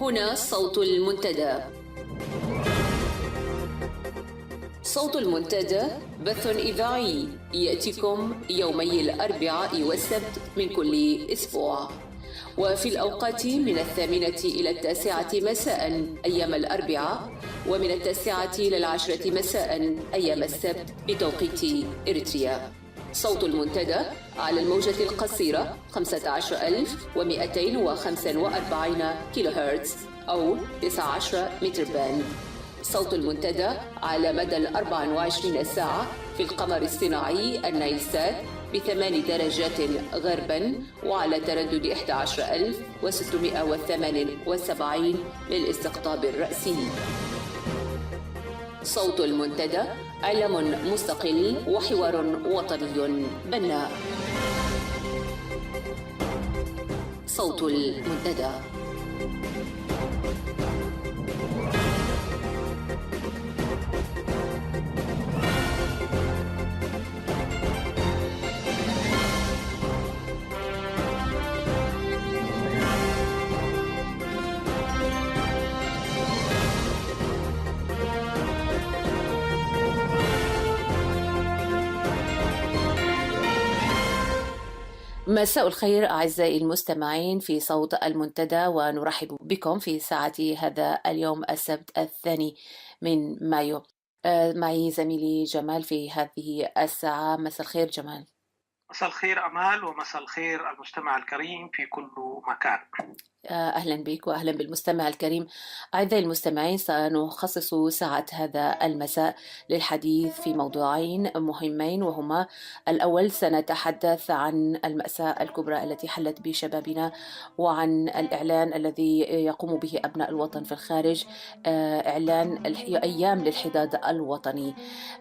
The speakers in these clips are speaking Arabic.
هنا صوت المنتدى. صوت المنتدى بث إذاعي يأتيكم يومي الأربعاء والسبت من كل أسبوع، وفي الأوقات من 8 إلى 9 مساء أيام الأربعاء، ومن 9 إلى 10 مساء أيام السبت بتوقيت إريتريا. صوت المنتدى على الموجة القصيرة 15245 كيلو هرتز أو 19 متر باند. صوت المنتدى على مدى 24 ساعة في القمر الصناعي النايلسات ب8 درجات غربا، وعلى تردد 11678 للاستقطاب الرأسي. صوت المنتدى علم مستقل وحوار وطني بناء. صوت المنتدى. مساء الخير أعزائي المستمعين في صوت المنتدى، ونرحب بكم في ساعة هذا اليوم السبت 2 من مايو. معي زميلي جمال في هذه الساعة. مساء الخير جمال. مساء الخير أمال، ومساء الخير المستمع الكريم في كل مكان. أهلا بك وأهلا بالمستمع الكريم. أعزائي المستمعين، سنخصص ساعة هذا المساء للحديث في موضوعين مهمين، وهما: الأول سنتحدث عن المأساة الكبرى التي حلت بشبابنا، وعن الإعلان الذي يقوم به أبناء الوطن في الخارج، إعلان أيام للحداد الوطني،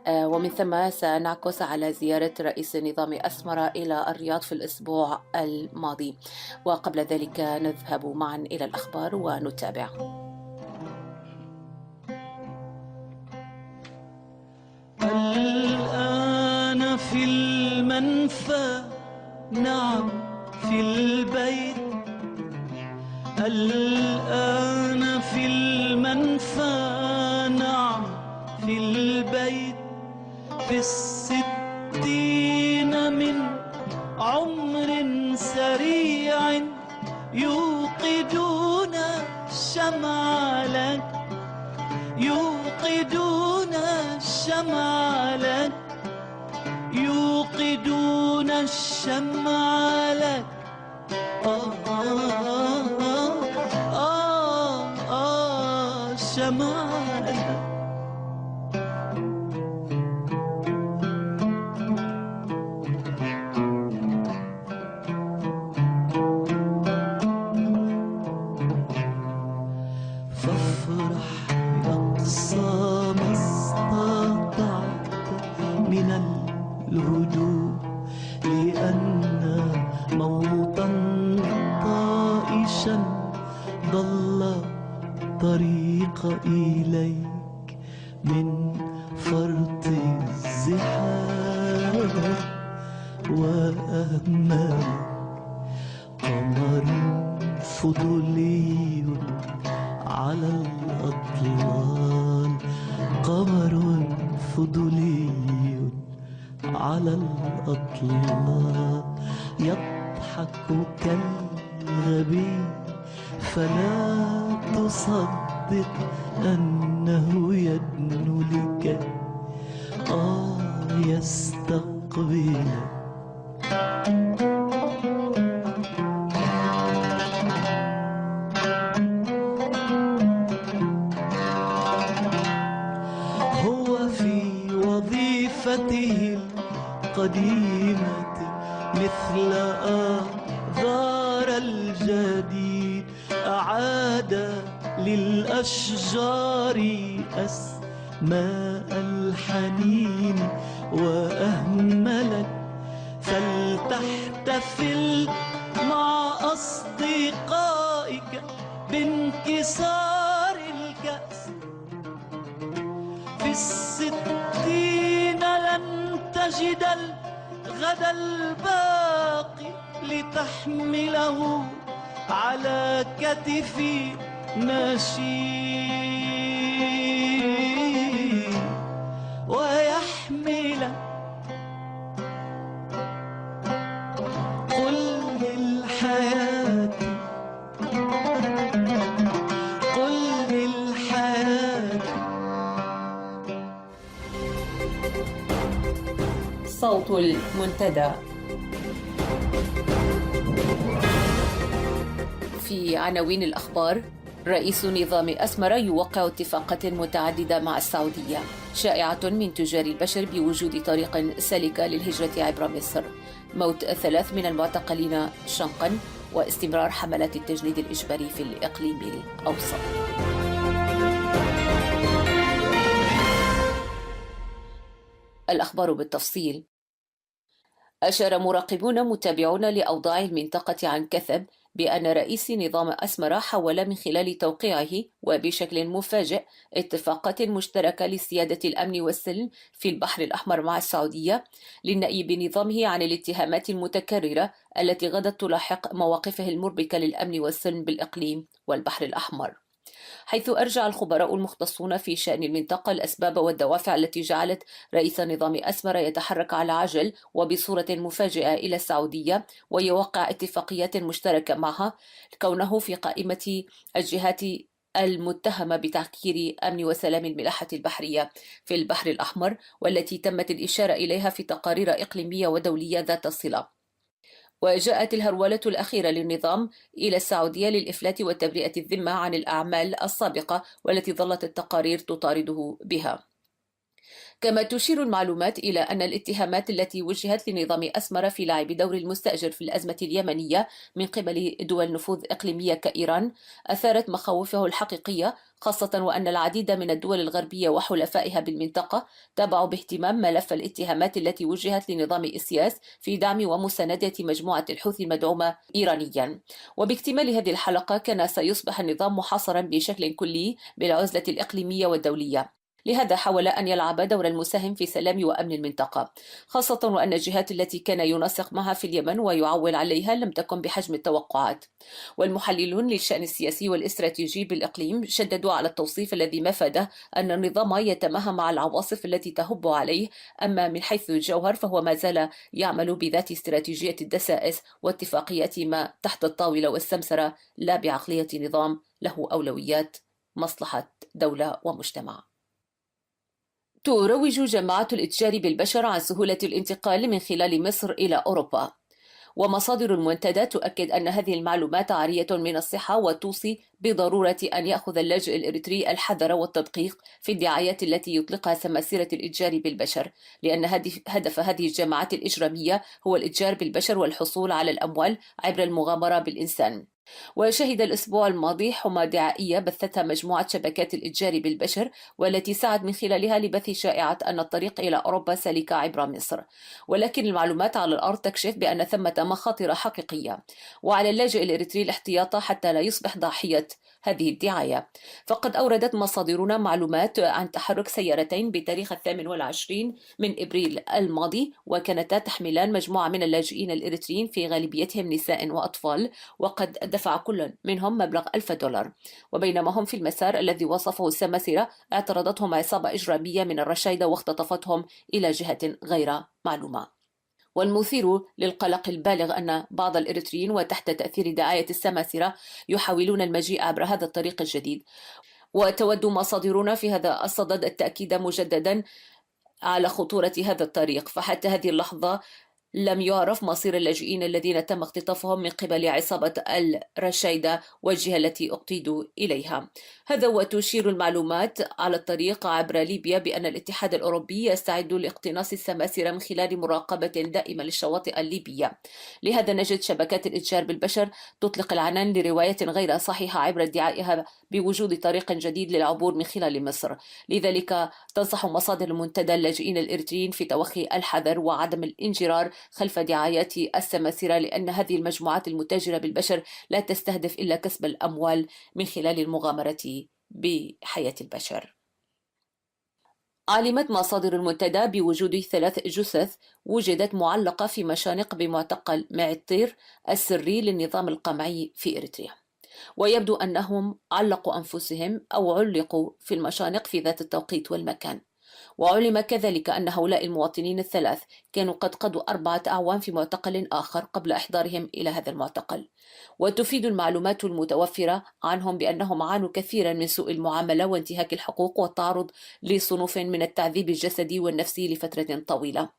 ومن ثم سنعكس على زيارة رئيس النظام أسمر إلى الرياض في الأسبوع الماضي. وقبل ذلك نذهب معا إلى الأخبار ونتابع. الآن في المنفى، نعم في البيت. الآن في المنفى، نعم في البيت. في 60 من عمر سريع يوقدون الشمع لك، يوقدون الشمع لك، يوقدون الشمع لك. شمع لك. الهدوء، لأن موطا طائشا ضل طريق إليك من فرط الزحام وأهمال. قمر فضولي على الأطلال، قمر فضولي على الأطلال، يضحك كالغبي فلا تصدق أنه يدنو لك يستقبلك. هو في وظيفته القديمة مثل آذار الجديد، أعاد للأشجار أسماء الحنين وأهملت، فلتحتفل مع أصدقائك بانكسار الكأس. في 60 لن تجد الغد الباقي لتحمله على كتفي ماشي ويحملك قل للحياة قل للحياة. صوت المنتدى. في عناوين الأخبار: رئيس نظام أسمر يوقع اتفاقات متعددة مع السعودية. شائعة من تجار البشر بوجود طريق سلكة للهجرة عبر مصر. موت 3 من المعتقلين شنقا. واستمرار حملات التجنيد الإجباري في الإقليم الأوسط. الأخبار بالتفصيل. أشار مراقبون متابعون لأوضاع المنطقة عن كثب بأن رئيس نظام أسمر حاول من خلال توقيعه وبشكل مفاجئ اتفاقات مشتركة لسيادة الأمن والسلم في البحر الأحمر مع السعودية للنأي بنظامه عن الاتهامات المتكررة التي غدت تلاحق مواقفه المربكة للأمن والسلم بالإقليم والبحر الأحمر. حيث أرجع الخبراء المختصون في شأن المنطقة الأسباب والدوافع التي جعلت رئيس نظام أسمر يتحرك على عجل وبصورة مفاجئة إلى السعودية ويوقع اتفاقيات مشتركة معها، كونه في قائمة الجهات المتهمة بتعكير أمن وسلام الملاحة البحرية في البحر الأحمر، والتي تمت الإشارة إليها في تقارير إقليمية ودولية ذات صلة. وجاءت الهرولة الأخيرة للنظام إلى السعودية للإفلات وتبرئة الذمة عن الأعمال السابقة والتي ظلت التقارير تطارده بها. كما تشير المعلومات إلى أن الاتهامات التي وجهت لنظام أسمر في لعب دور المستأجر في الأزمة اليمنية من قبل دول نفوذ إقليمية كإيران أثارت مخاوفه الحقيقية، خاصة وأن العديد من الدول الغربية وحلفائها بالمنطقة تابعوا باهتمام ملف الاتهامات التي وجهت لنظام إسياس في دعم ومساندة مجموعة الحوثي المدعومة إيرانيا. وباكتمال هذه الحلقة كان سيصبح النظام محاصرا بشكل كلي بالعزلة الإقليمية والدولية. لهذا حاول أن يلعب دور المساهم في سلام وأمن المنطقة، خاصة وأن الجهات التي كان ينسق معها في اليمن ويعول عليها لم تكن بحجم التوقعات. والمحللون للشأن السياسي والاستراتيجي بالإقليم شددوا على التوصيف الذي مفاده أن النظام يتماهى مع العواصف التي تهب عليه، أما من حيث الجوهر فهو ما زال يعمل بذات استراتيجية الدسائس واتفاقيات ما تحت الطاولة والسمسرة، لا بعقلية نظام له أولويات مصلحة دولة ومجتمع. تروج جماعة الإتجار بالبشر عن سهولة الانتقال من خلال مصر إلى أوروبا. ومصادر المنتدى تؤكد أن هذه المعلومات عارية من الصحة وتوصي بضرورة أن يأخذ اللاجئ الإريتري الحذر والتدقيق في الدعايات التي يطلقها سماسرة الإتجار بالبشر، لأن هدف هذه الجماعات الإجرامية هو الإتجار بالبشر والحصول على الأموال عبر المغامرة بالإنسان. وشهد الأسبوع الماضي حمى دعائية بثتها مجموعة شبكات الإتجار بالبشر، والتي سعت من خلالها لبث شائعة أن الطريق إلى أوروبا سلك عبر مصر، ولكن المعلومات على الأرض تكشف بأن ثمة مخاطر حقيقية، وعلى اللاجئ الإريتري الاحتياط حتى لا يصبح ضحية هذه الدعاية. فقد أوردت مصادرنا معلومات عن تحرك سيارتين بتاريخ 28 من إبريل الماضي، وكانتا تحملان مجموعة من اللاجئين الإريتريين في غالبيتهم نساء وأطفال، وقد دفع كل منهم مبلغ $1000. وبينما هم في المسار الذي وصفه السماسرة اعترضتهم عصابة إجرامية من الرشايدة واختطفتهم إلى جهة غير معلومة. والمثير للقلق البالغ أن بعض الإريتريين وتحت تأثير دعاية السماسرة يحاولون المجيء عبر هذا الطريق الجديد. وتود مصادرنا في هذا الصدد التأكيد مجددا على خطورة هذا الطريق، فحتى هذه اللحظة لم يعرف مصير اللاجئين الذين تم اختطافهم من قبل عصابة الرشايدة والجهة التي اقتيدوا إليها. هذا وتشير المعلومات على الطريق عبر ليبيا بأن الاتحاد الأوروبي يستعد لاقتناص السماسرة من خلال مراقبة دائمة للشواطئ الليبية. لهذا نجد شبكات الإتجار بالبشر تطلق العنان لرواية غير صحيحة عبر ادعائها بوجود طريق جديد للعبور من خلال مصر. لذلك تنصح مصادر المنتدى اللاجئين الإريتريين في توخي الحذر وعدم الانجرار خلف دعايات السماسرة، لأن هذه المجموعات المتاجرة بالبشر لا تستهدف إلا كسب الأموال من خلال المغامرة بحياة البشر. علمت مصادر المنتدى بوجود 3 جثث وجدت معلقة في مشانق بمعتقل معطير السري للنظام القمعي في إريتريا. ويبدو أنهم علقوا أنفسهم أو علقوا في المشانق في ذات التوقيت والمكان. وعلم كذلك أن هؤلاء المواطنين الثلاث كانوا قد قضوا 4 أعوام في معتقل آخر قبل إحضارهم إلى هذا المعتقل. وتفيد المعلومات المتوفرة عنهم بأنهم عانوا كثيرا من سوء المعاملة وانتهاك الحقوق والتعرض لصنوف من التعذيب الجسدي والنفسي لفترة طويلة.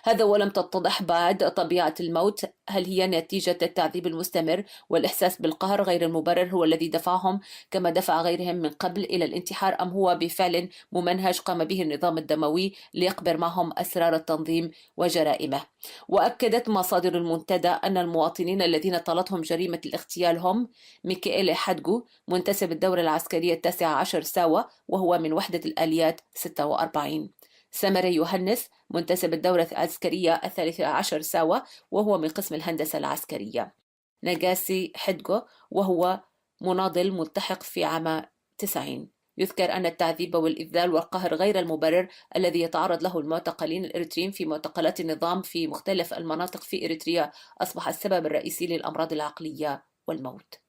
هذا ولم تتضح بعد طبيعة الموت، هل هي نتيجة التعذيب المستمر والإحساس بالقهر غير المبرر هو الذي دفعهم كما دفع غيرهم من قبل إلى الانتحار، أم هو بفعل ممنهج قام به النظام الدموي ليقبر معهم أسرار التنظيم وجرائمه. وأكدت مصادر المنتدى أن المواطنين الذين طالتهم جريمة الاغتيال هم ميكائيل حدجو منتسب الدورة العسكرية 19 ساوا وهو من وحدة الآليات 46، سامري يوهنس منتسب الدورة العسكرية 13 ساوا وهو من قسم الهندسة العسكرية، ناغاسي حدجو وهو مناضل ملتحق في عام 90. يذكر أن التعذيب والإذلال والقهر غير المبرر الذي يتعرض له المعتقلين الإريتريين في معتقلات النظام في مختلف المناطق في إريتريا أصبح السبب الرئيسي للأمراض العقلية والموت.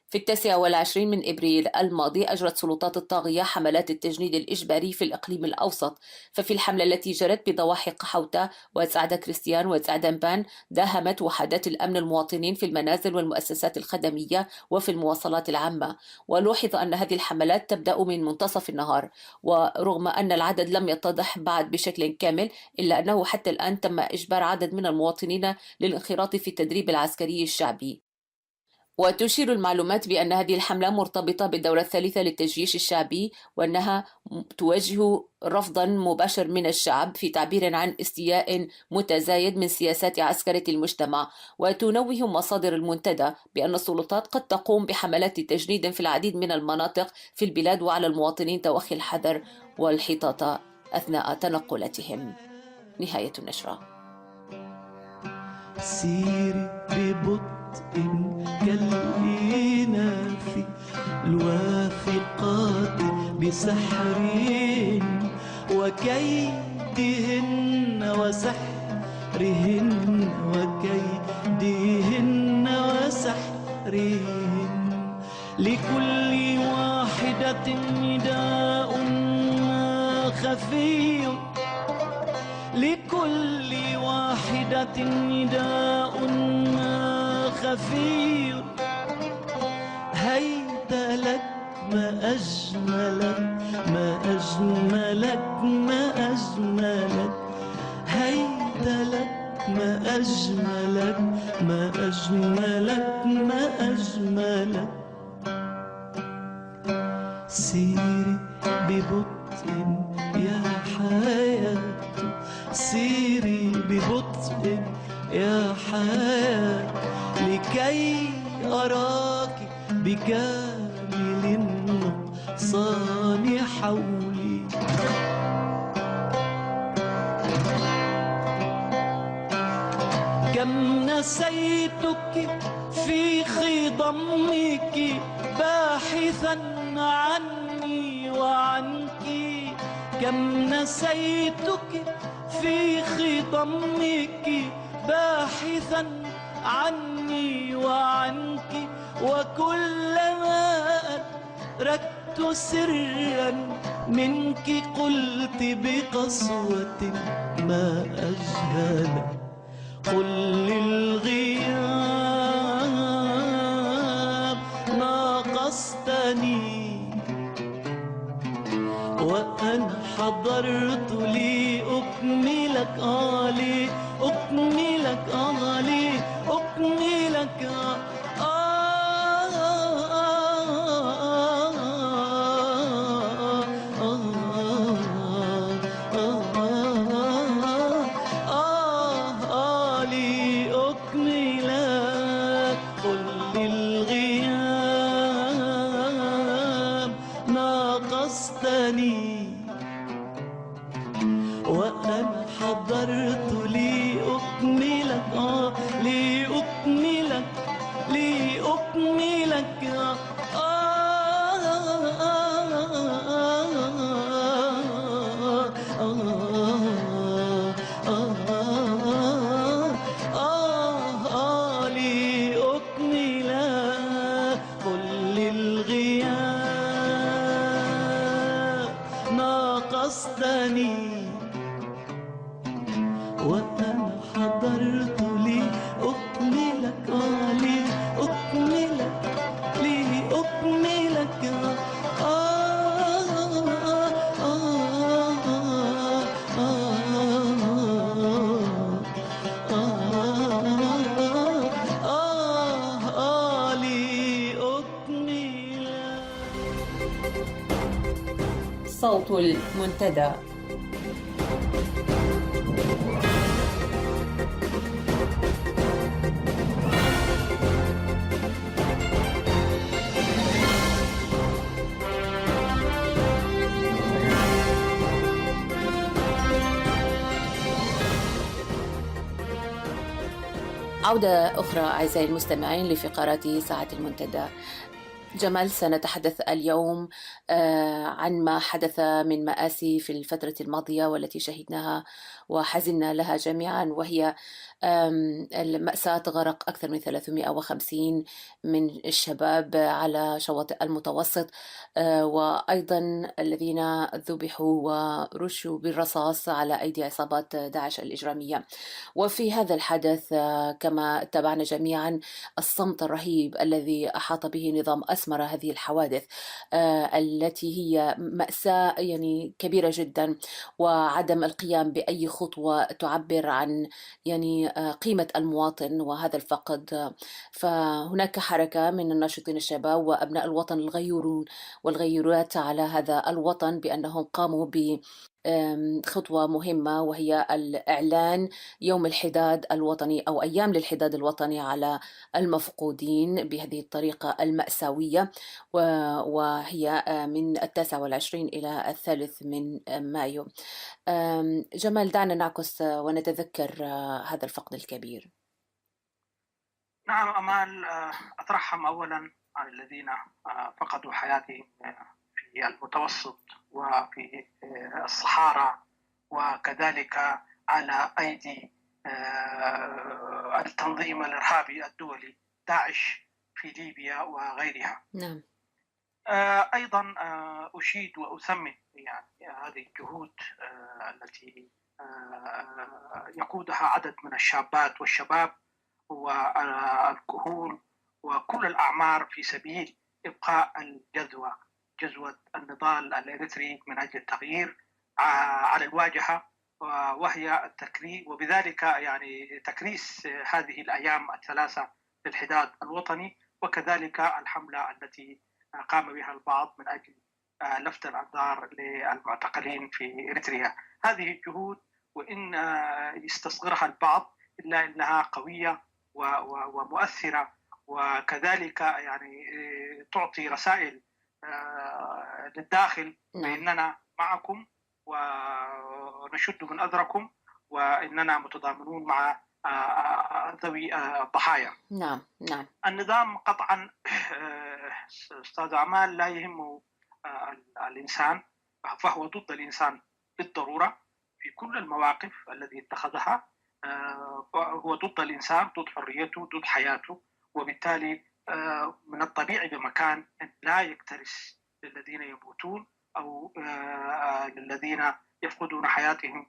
في 29 من إبريل الماضي أجرت سلطات الطاغية حملات التجنيد الإجباري في الإقليم الأوسط، ففي الحملة التي جرت بضواحي قحوطة وسعدة كريستيان وسعدنبان داهمت وحدات الأمن المواطنين في المنازل والمؤسسات الخدمية وفي المواصلات العامة. ولوحظ أن هذه الحملات تبدأ من منتصف النهار، ورغم أن العدد لم يتضح بعد بشكل كامل إلا أنه حتى الآن تم إجبار عدد من المواطنين للانخراط في التدريب العسكري الشعبي. وتشير المعلومات بأن هذه الحملة مرتبطة بالدورة الثالثة للتجيش الشعبي، وأنها تواجه رفضا مباشر من الشعب في تعبير عن استياء متزايد من سياسات عسكرة المجتمع. وتنوه مصادر المنتدى بأن السلطات قد تقوم بحملات تجنيد في العديد من المناطق في البلاد، وعلى المواطنين توخي الحذر والحيطة أثناء تنقلاتهم. نهاية النشرة. سيري ببطء كالإينا في الواثقات بسحرهن وكيدهن وسحرهن وكيدهن وسحرهن لكل واحدة نداء خفي، لكل واحدة نداء خفي. هيت لك ما أجملك ما أجملك ما أجملك، هيت لك ما أجملك ما أجملك ما أجملك. سيري ببطء يا حياة، سيري ببطء يا حياة لكي أراك بكامل النقصان حولي. كم نسيتك في خضمك باحثا عني وعنك، كم نسيتك في خضمك باحثا عني وعنك. وكلما أدركت سرا منك قلت بقسوة ما أجهلك. قل للغياب ناقصتني وأنا حضرت لأكملك لأكملك لأكملك قل للغياب ناقصتني وأنا حضرت لأكملك لأكملك لأكملك لأكملك. وأنا حضرت لي أكملك لي أكملك لي أكملك لي أكملك. صوت المنتدى. عودة أخرى أعزائي المستمعين لفقرات ساعة المنتدى. جمال، سنتحدث اليوم عن ما حدث من مآسي في الفترة الماضية والتي شهدناها وحزننا لها جميعا، وهي المأساة غرق أكثر من 350 من الشباب على شواطئ المتوسط، وأيضا الذين ذبحوا ورشوا بالرصاص على أيدي عصابات داعش الإجرامية. وفي هذا الحدث كما تابعنا جميعا الصمت الرهيب الذي أحاط به نظام أسمر هذه الحوادث التي هي مأساة يعني كبيرة جدا، وعدم القيام بأي خطوة تعبر عن يعني قيمة المواطن وهذا الفقد. فهناك حركة من الناشطين الشباب وأبناء الوطن الغيورون والغيورات على هذا الوطن بأنهم قاموا ب خطوة مهمة، وهي الإعلان يوم الحداد الوطني أو أيام للحداد الوطني على المفقودين بهذه الطريقة المأساوية، وهي من 29 إلى 3 من مايو. جمال، دعنا نعكس ونتذكر هذا الفقد الكبير. نعم أمال، أترحم أولا على الذين فقدوا حياتهم في المتوسط وفي الصحارى، وكذلك على أيدي التنظيم الإرهابي الدولي داعش في ليبيا وغيرها. نعم. أيضا أشيد وأثمن يعني هذه الجهود التي يقودها عدد من الشابات والشباب والكهول وكل الأعمار في سبيل إبقاء جذوة النضال الإريتري من أجل التغيير على الواجهة، وهي التكريس، وبذلك يعني تكريس هذه الأيام الثلاثة للحداد الوطني، وكذلك الحملة التي قام بها البعض من أجل لفت الأنظار للمعتقلين في إريتريا. هذه الجهود وإن يستصغرها البعض إلا أنها قوية ومؤثرة، وكذلك يعني تعطي رسائل للداخل بأننا معكم ونشد من أذركم وإننا متضامنون مع ذوي الضحايا. نعم. النظام قطعا أستاذ عمال لا يهمه الإنسان، فهو ضد الإنسان بالضرورة في كل المواقف التي اتخذها. هو ضد الإنسان، ضد حريته، ضد حياته، وبالتالي من الطبيعي بمكان أن لا يكترث للذين يموتون أو للذين يفقدون حياتهم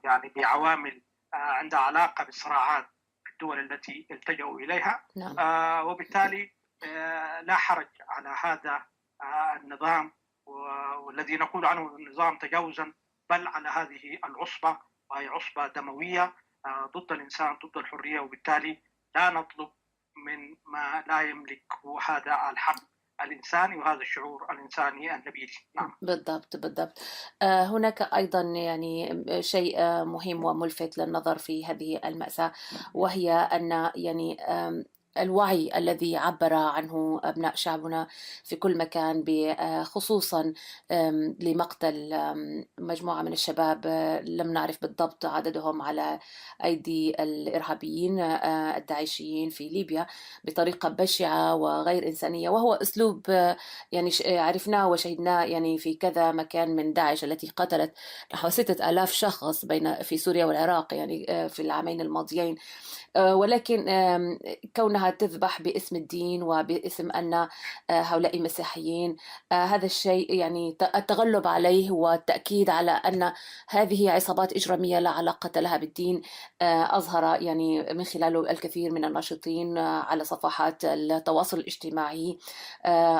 يعني بعوامل عندها علاقة بالصراعات في الدول التي التجأوا إليها. نعم. وبالتالي لا حرج على هذا النظام والذي نقول عنه النظام تجاوزا، بل على هذه العصبة، وهي عصبة دموية ضد الإنسان، ضد الحرية، وبالتالي لا نطلب من ما لا يملكه هذا الحق الإنساني وهذا الشعور الإنساني النبيل. نعم. بالضبط. هناك أيضا يعني شيء مهم وملفت للنظر في هذه المأساة، وهي أن يعني الوعي الذي عبر عنه أبناء شعبنا في كل مكان، خصوصا لمقتل مجموعة من الشباب لم نعرف بالضبط عددهم على أيدي الإرهابيين الداعشيين في ليبيا بطريقة بشعة وغير إنسانية، وهو أسلوب يعني عرفناه وشهدناه يعني في كذا مكان من داعش التي قتلت نحو 6,000 شخص في سوريا والعراق يعني في العامين الماضيين. ولكن كونها أنها تذبح باسم الدين وباسم أن هؤلاء مسيحيين. هذا الشيء يعني التغلب عليه والتأكيد على أن هذه عصابات إجرامية لا علاقة لها بالدين. أظهر يعني من خلاله الكثير من الناشطين على صفحات التواصل الاجتماعي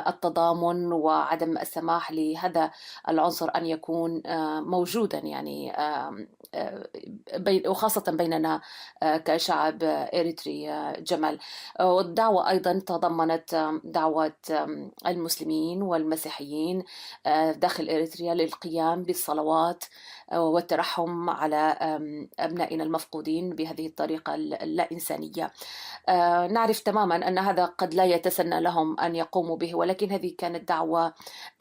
التضامن وعدم السماح لهذا العنصر أن يكون موجودا، يعني وخاصة بيننا كشعب إريتري. جمال، والدعوة أيضا تضمنت دعوة المسلمين والمسيحيين داخل إريتريا للقيام بالصلوات والترحم على أبنائنا المفقودين بهذه الطريقة اللا إنسانية. نعرف تماما أن هذا قد لا يتسنى لهم أن يقوموا به، ولكن هذه كانت دعوة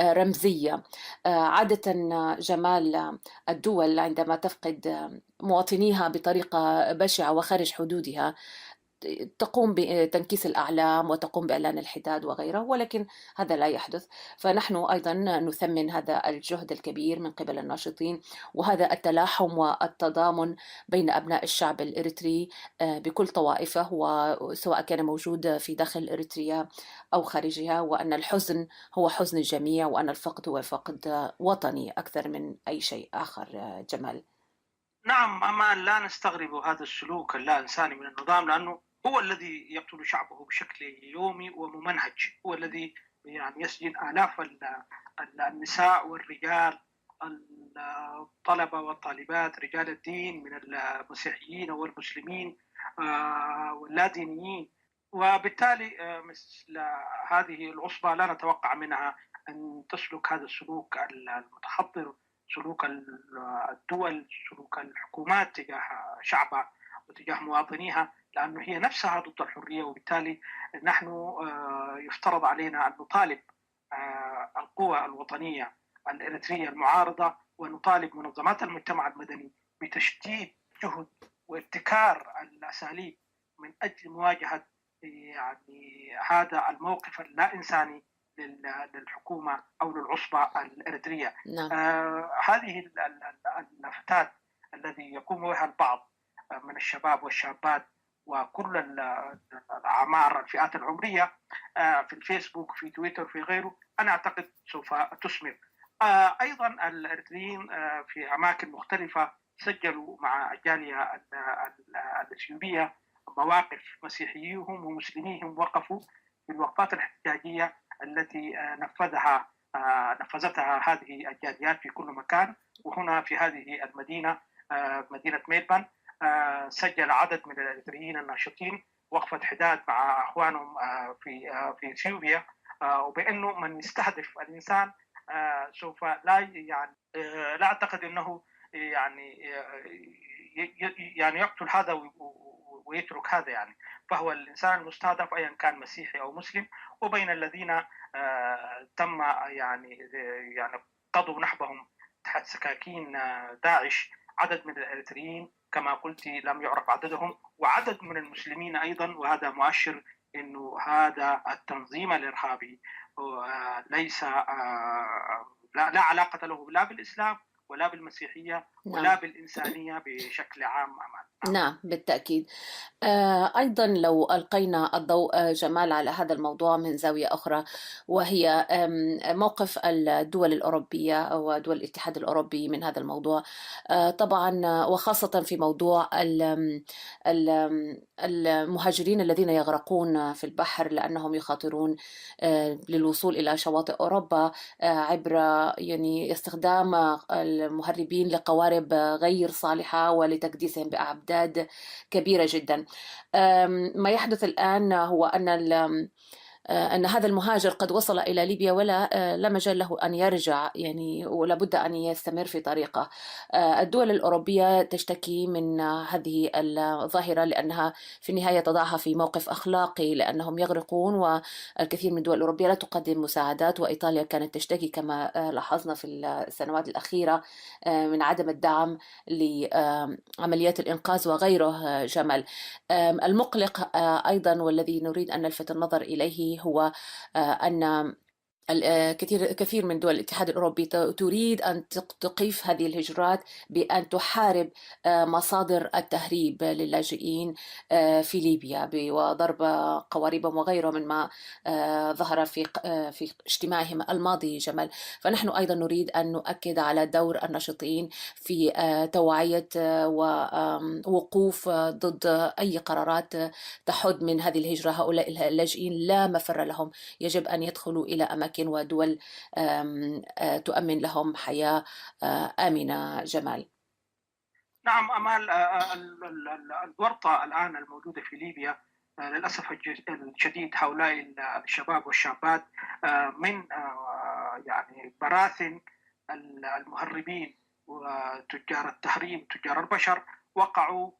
رمزية. عادة جمال الدول عندما تفقد مواطنيها بطريقة بشعة وخارج حدودها تقوم بتنكيس الأعلام وتقوم بإعلان الحداد وغيره، ولكن هذا لا يحدث. فنحن أيضا نثمن هذا الجهد الكبير من قبل الناشطين وهذا التلاحم والتضامن بين أبناء الشعب الإريتري بكل طوائفه، وسواء كان موجود في داخل إريتريا أو خارجها، وأن الحزن هو حزن الجميع، وأن الفقد هو فقد وطني أكثر من أي شيء آخر. جمال. نعم، أما لا نستغرب هذا السلوك اللا إنساني من النظام، لأنه هو الذي يقتل شعبه بشكل يومي وممنهج، هو الذي يعني يسجن آلاف النساء والرجال، الطلبة والطالبات، رجال الدين من المسيحيين والمسلمين واللادينيين. وبالتالي مثل هذه العصبة لا نتوقع منها أن تسلك هذا السلوك المتحضر، سلوك الدول، سلوك الحكومات تجاه شعبها وتجاه مواطنيها، لأنه هي نفسها ضد الحرية. وبالتالي نحن يفترض علينا أن نطالب القوى الوطنية الإريترية المعارضة، ونطالب منظمات المجتمع المدني بتشديد جهد وابتكار الأساليب من أجل مواجهة يعني هذا الموقف اللا إنساني للحكومة أو للعصبة الإريترية. نعم. هذه اللفتات الذي يقوم بها البعض من الشباب والشابات وكل الأعمار، الفئات العمرية، في الفيسبوك، في تويتر، في غيره، أنا أعتقد سوف تثمر. أيضا الإريتريين في أماكن مختلفة سجلوا مع الجالية الإثيوبية مواقف مسيحييهم ومسلميهم وقفوا في الوقفات الاحتجاجية التي نفذتها هذه الجاليات في كل مكان. وهنا في هذه المدينة، مدينة ميلبان، سجل عدد من الإريتريين الناشطين وقفة حداد مع أخوانهم في إثيوبيا، وبأنه من يستهدف الإنسان سوف لا أعتقد أنه يعني يقتل هذا ويترك هذا، يعني فهو الإنسان المستهدف أيا كان مسيحي أو مسلم. وبين الذين تم يعني قضوا نحبهم تحت سكاكين داعش عدد من الإريتريين كما قلت لم يعرف عددهم، وعدد من المسلمين أيضا، وهذا مؤشر إنه هذا التنظيم الإرهابي ليس لا علاقة له لا بالإسلام ولا بالمسيحية ولا بالإنسانية بشكل عام. نعم، بالتأكيد. أيضا لو ألقينا الضوء جمال على هذا الموضوع من زاوية أخرى، وهي موقف الدول الأوروبية ودول الاتحاد الأوروبي من هذا الموضوع، طبعا وخاصة في موضوع المهاجرين الذين يغرقون في البحر لأنهم يخاطرون للوصول إلى شواطئ أوروبا عبر يعني استخدام المهربين لقوارب غير صالحة ولتكديسهم بأعداد كبيرة جدا. ما يحدث الآن هو أن هذا المهاجر قد وصل إلى ليبيا ولا لا مجال له أن يرجع، يعني ولا بد أن يستمر في طريقه. الدول الأوروبية تشتكي من هذه الظاهرة لأنها في النهاية تضعها في موقف أخلاقي لأنهم يغرقون، والكثير من الدول الأوروبية لا تقدم مساعدات، وإيطاليا كانت تشتكي كما لاحظنا في السنوات الأخيرة من عدم الدعم لعمليات الإنقاذ وغيره. جمال، المقلق أيضا والذي نريد أن نلفت النظر إليه هو أن كثير من دول الاتحاد الأوروبي تريد أن تقيف هذه الهجرات بأن تحارب مصادر التهريب للاجئين في ليبيا وضرب قواربهم وغيره مما ظهر في اجتماعهم الماضي جمال. فنحن أيضا نريد أن نؤكد على دور الناشطين في توعية ووقوف ضد أي قرارات تحد من هذه الهجرة. هؤلاء اللاجئين لا مفر لهم، يجب أن يدخلوا إلى أماكن ودول تؤمن لهم حياة آمنة جمال. نعم أمال، الورطة الآن الموجودة في ليبيا للأسف الشديد هؤلاء الشباب والشابات من يعني براثن المهربين وتجار التهريب تجار البشر وقعوا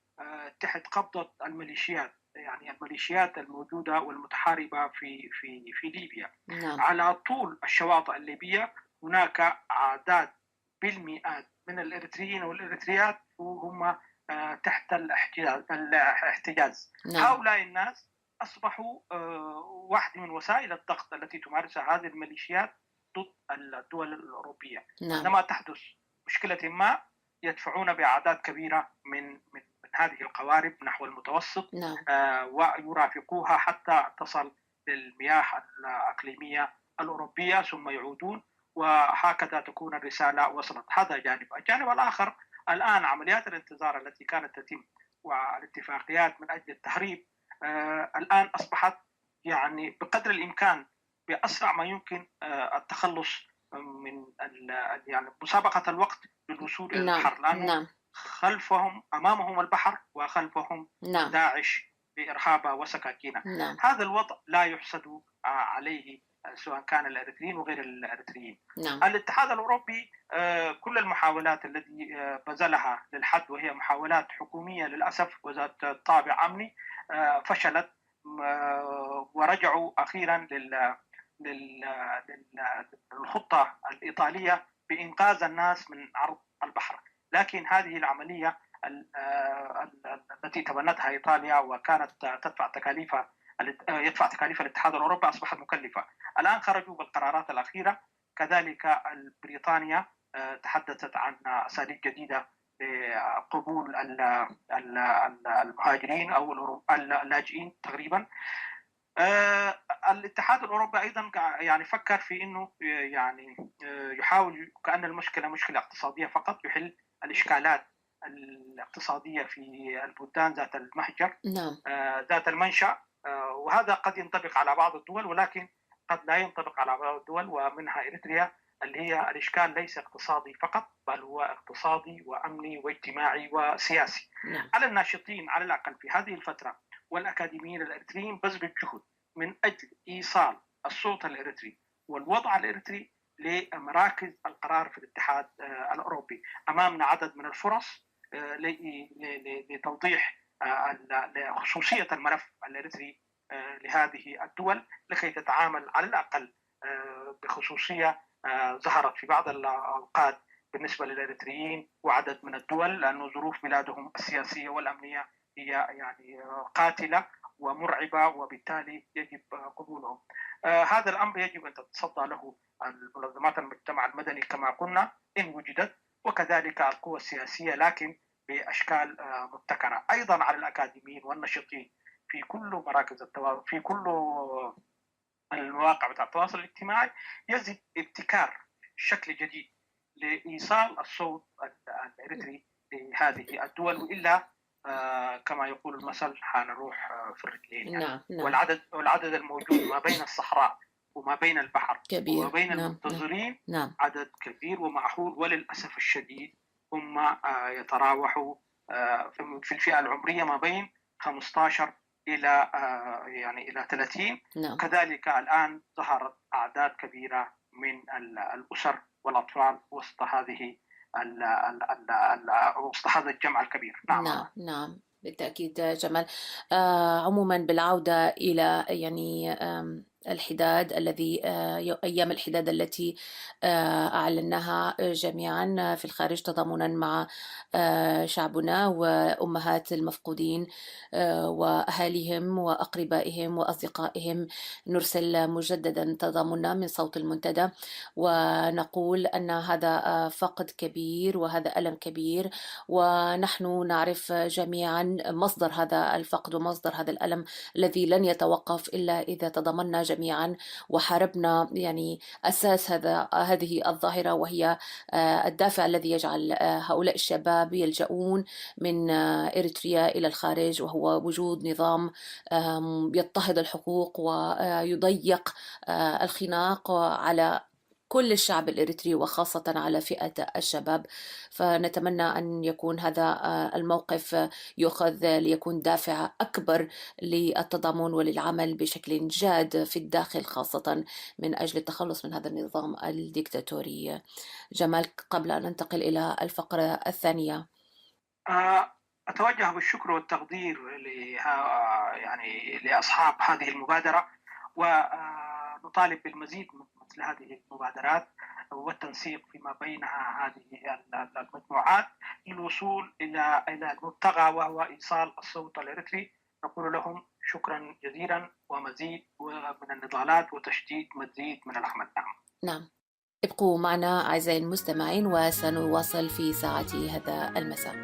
تحت قبضة الميليشيات، يعني الميليشيات الموجودة والمتحاربة في ليبيا. نعم. على طول الشواطئ الليبية هناك أعداد بالمئات من الإريتريين والإريتريات وهم تحت الاحتجاز. نعم. هؤلاء الناس أصبحوا واحدة من وسائل الضغط التي تمارسها هذه الميليشيات ضد الدول الأوروبية. نعم. عندما تحدث مشكلة ما يدفعون بأعداد كبيرة من هذه القوارب نحو المتوسط. نعم. ويرافقوها حتى تصل للمياه الإقليمية الأوروبية ثم يعودون، وهكذا تكون الرسالة وصلت. هذا جانب. الجانب الآخر الآن عمليات الانتظار التي كانت تتم والاتفاقيات من أجل التهريب الآن أصبحت يعني بقدر الإمكان بأسرع ما يمكن التخلص من يعني مسابقة الوقت للوصول إلى البحر، لأنه خلفهم أمامهم البحر وخلفهم داعش بإرهابها وسكاكينها. هذا الوضع لا يحسد عليه سواء كان الإريتريين وغير الإريتريين. الاتحاد الأوروبي كل المحاولات التي بذلها للحد وهي محاولات حكومية للأسف وذات طابع أمني فشلت، ورجعوا أخيرا للخطة الإيطالية بإنقاذ الناس من عرض البحر. لكن هذه العملية التي تبنتها إيطاليا وكانت يدفع تكاليف الاتحاد الأوروبي أصبحت مكلفة. الآن خرجوا بالقرارات الأخيرة. كذلك بريطانيا تحدثت عن أساليب جديدة لقبول المهاجرين أو اللاجئين تقريبا. الاتحاد الأوروبي أيضا يعني فكر في أنه يعني يحاول كأن المشكلة مشكلة اقتصادية فقط، يحل الإشكالات الاقتصادية في البلدان ذات المهجر ذات المنشأ. وهذا قد ينطبق على بعض الدول ولكن قد لا ينطبق على بعض الدول، ومنها إريتريا اللي هي الإشكال ليس اقتصادي فقط بل هو اقتصادي وأمني واجتماعي وسياسي. على الناشطين على الأقل في هذه الفترة والأكاديميين الإريتريين بذل الجهد من أجل إيصال الصوت الإريتري والوضع الإريتري لمراكز القرار في الاتحاد الأوروبي. أمامنا عدد من الفرص لتوضيح خصوصية الملف الإريتري لهذه الدول لكي تتعامل على الأقل بخصوصية ظهرت في بعض الأوقات بالنسبة للإريتريين وعدد من الدول، لأن ظروف بلادهم السياسية والأمنية هي يعني قاتلة ومرعبة وبالتالي يجب قبولهم. هذا الأمر يجب أن تتصدى له منظمات المجتمع المدني كما قلنا إن وجدت، وكذلك القوى السياسية لكن بأشكال مبتكرة. أيضا على الأكاديميين والنشطين في كل مراكز التواصل في كل المواقع بتاع التواصل الاجتماعي يجب ابتكار شكل جديد لإيصال الصوت الإريتري لهذه الدول، وإلا كما يقول المثل حنروح في الرجلين يعني. والعدد الموجود ما بين الصحراء وما بين البحر كبير. وما بين المنتظرين عدد كبير ومعهول، وللأسف الشديد هم يتراوحوا في الفئة العمرية ما بين 15 إلى يعني إلى 30. كذلك الآن ظهرت أعداد كبيرة من الأسر والأطفال وسط هذه وسط هذا الجمع الكبير. نعم بالتأكيد جمال. عموما بالعودة إلى يعني الحداد الذي أيام الحداد التي أعلناها جميعا في الخارج تضامنا مع شعبنا وأمهات المفقودين وأهاليهم وأقربائهم وأصدقائهم. نرسل مجددا تضامننا من صوت المنتدى ونقول أن هذا فقد كبير وهذا ألم كبير، ونحن نعرف جميعا مصدر هذا الفقد ومصدر هذا الألم الذي لن يتوقف إلا إذا تضامنا جميعا وحاربنا يعني أساس هذه الظاهرة، وهي الدافع الذي يجعل هؤلاء الشباب يلجؤون من إريتريا إلى الخارج، وهو وجود نظام يضطهد الحقوق ويضيق الخناق على كل الشعب الإريتري وخاصة على فئة الشباب. فنتمنى أن يكون هذا الموقف يؤخذ ليكون دافع أكبر للتضامن وللعمل بشكل جاد في الداخل، خاصة من أجل التخلص من هذا النظام الديكتاتوري. جمال، قبل أن ننتقل إلى الفقرة الثانية، أتوجه بالشكر والتقدير يعني لأصحاب هذه المبادرة، ونطالب بالمزيد من مثل هذه المبادرات والتنسيق فيما بينها هذه المجموعات للوصول إلى المبتغى، وهو إيصال الصوت الإريتري. نقول لهم شكرا جزيلا ومزيد من النضالات وتشديد مزيد من العمل. نعم، ابقوا معنا أعزائي المستمعين وسنواصل في ساعة هذا المساء.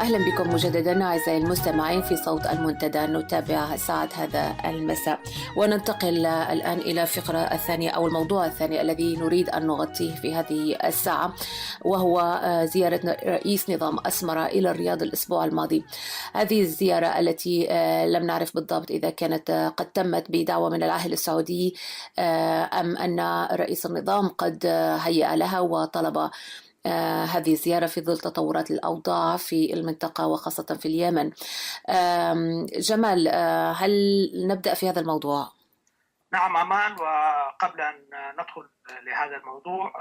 أهلا بكم مجددا أعزائي المستمعين في صوت المنتدى. نتابع ساعة هذا المساء وننتقل الآن إلى الفقرة الثانية أو الموضوع الثاني الذي نريد أن نغطيه في هذه الساعة، وهو زيارة رئيس نظام أسمرة إلى الرياض الأسبوع الماضي. هذه الزيارة التي لم نعرف بالضبط إذا كانت قد تمت بدعوة من العاهل السعودي أم أن رئيس النظام قد هيأ لها وطلب هذه الزيارة في ظل تطورات الأوضاع في المنطقة وخاصة في اليمن. جمال، هل نبدأ في هذا الموضوع؟ نعم أمان، وقبل أن ندخل لهذا الموضوع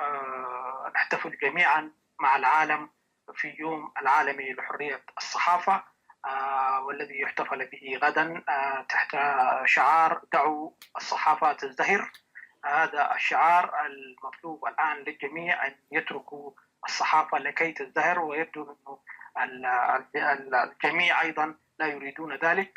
نحتفل جميعا مع العالم في يوم العالمي لحرية الصحافة، والذي يحتفل به غدا تحت شعار دعوا الصحافة تزدهر. هذا الشعار المطلوب الآن للجميع أن يتركوا الصحافة لكي تزدهر، ويبدو أن الجميع أيضا لا يريدون ذلك.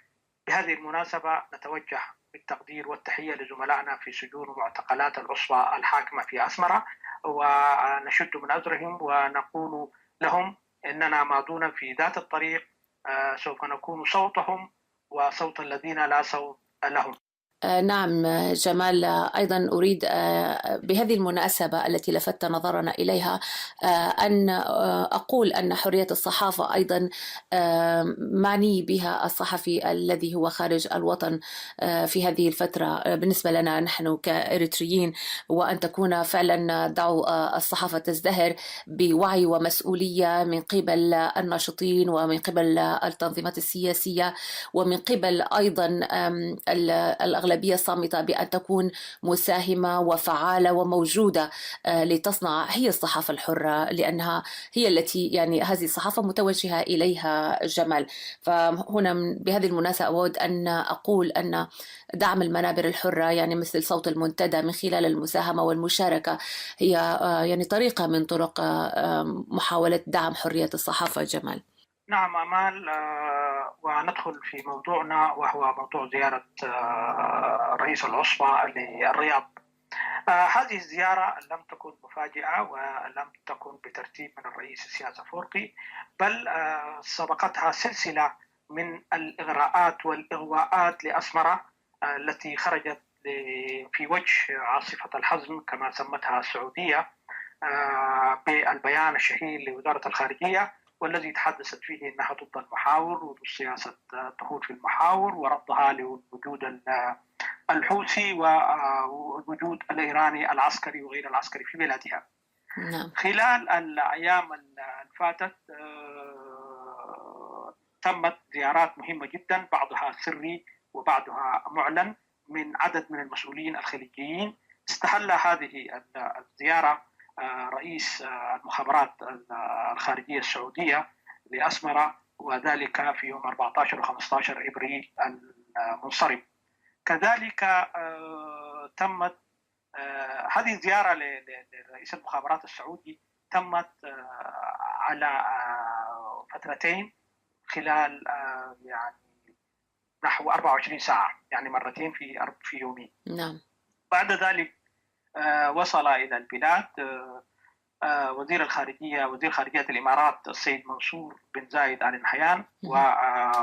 بهذه المناسبة نتوجه بالتقدير والتحية لزملائنا في سجون ومعتقلات العصبة الحاكمة في أسمرة، ونشد من أزرهم ونقول لهم إننا ماضون في ذات الطريق، سوف نكون صوتهم وصوت الذين لا صوت لهم. نعم جمال، أيضا أريد بهذه المناسبة التي لفت نظرنا إليها أن أقول أن حرية الصحافة أيضا معني بها الصحفي الذي هو خارج الوطن في هذه الفترة. بالنسبة لنا نحن كإريتريين، وأن تكون فعلا دعوا الصحافة تزدهر بوعي ومسؤولية من قبل الناشطين ومن قبل التنظيمات السياسية ومن قبل أيضا الأغلبية الصامتة، بأن تكون مساهمة وفعالة وموجودة لتصنع هي الصحافة الحرة، لأنها هي التي يعني هذه الصحافة متوجهة إليها. جمال، فهنا بهذه المناسبة أود أن أقول أن دعم المنابر الحرة يعني مثل صوت المنتدى من خلال المساهمة والمشاركة هي يعني طريقة من طرق محاولة دعم حرية الصحافة. جمال، نعم أمال، وندخل في موضوعنا وهو موضوع زيارة رئيس العصبة للرياض. هذه الزيارة لم تكن مفاجئة ولم تكن بترتيب من الرئيس السياسي أفورقي، بل سبقتها سلسلة من الإغراءات والإغواءات لأسمرة التي خرجت في وجه عاصفة الحزم كما سمتها السعودية بالبيان الشهير لوزارة الخارجية، والذي تحدثت فيه أنها ضد المحاور وضد سياسة الدخول في المحاور ورفضها لوجود الحوثي والوجود الإيراني العسكري وغير العسكري في بلادها. نعم. خلال الأيام الفاتت تمت زيارات مهمة جدا، بعضها سري وبعضها معلن، من عدد من المسؤولين الخليجيين. استهل هذه الزيارة رئيس المخابرات الخارجية السعودية لأسمرة، وذلك في يوم 14 و 15 إبريل المنصرم. كذلك تمت هذه الزيارة لرئيس المخابرات السعودي تمت على فترتين خلال يعني نحو 24 ساعة، يعني مرتين في يومين. نعم. بعد ذلك وصل إلى البلاد وزير خارجية الإمارات السيد منصور بن زايد آل نهيان،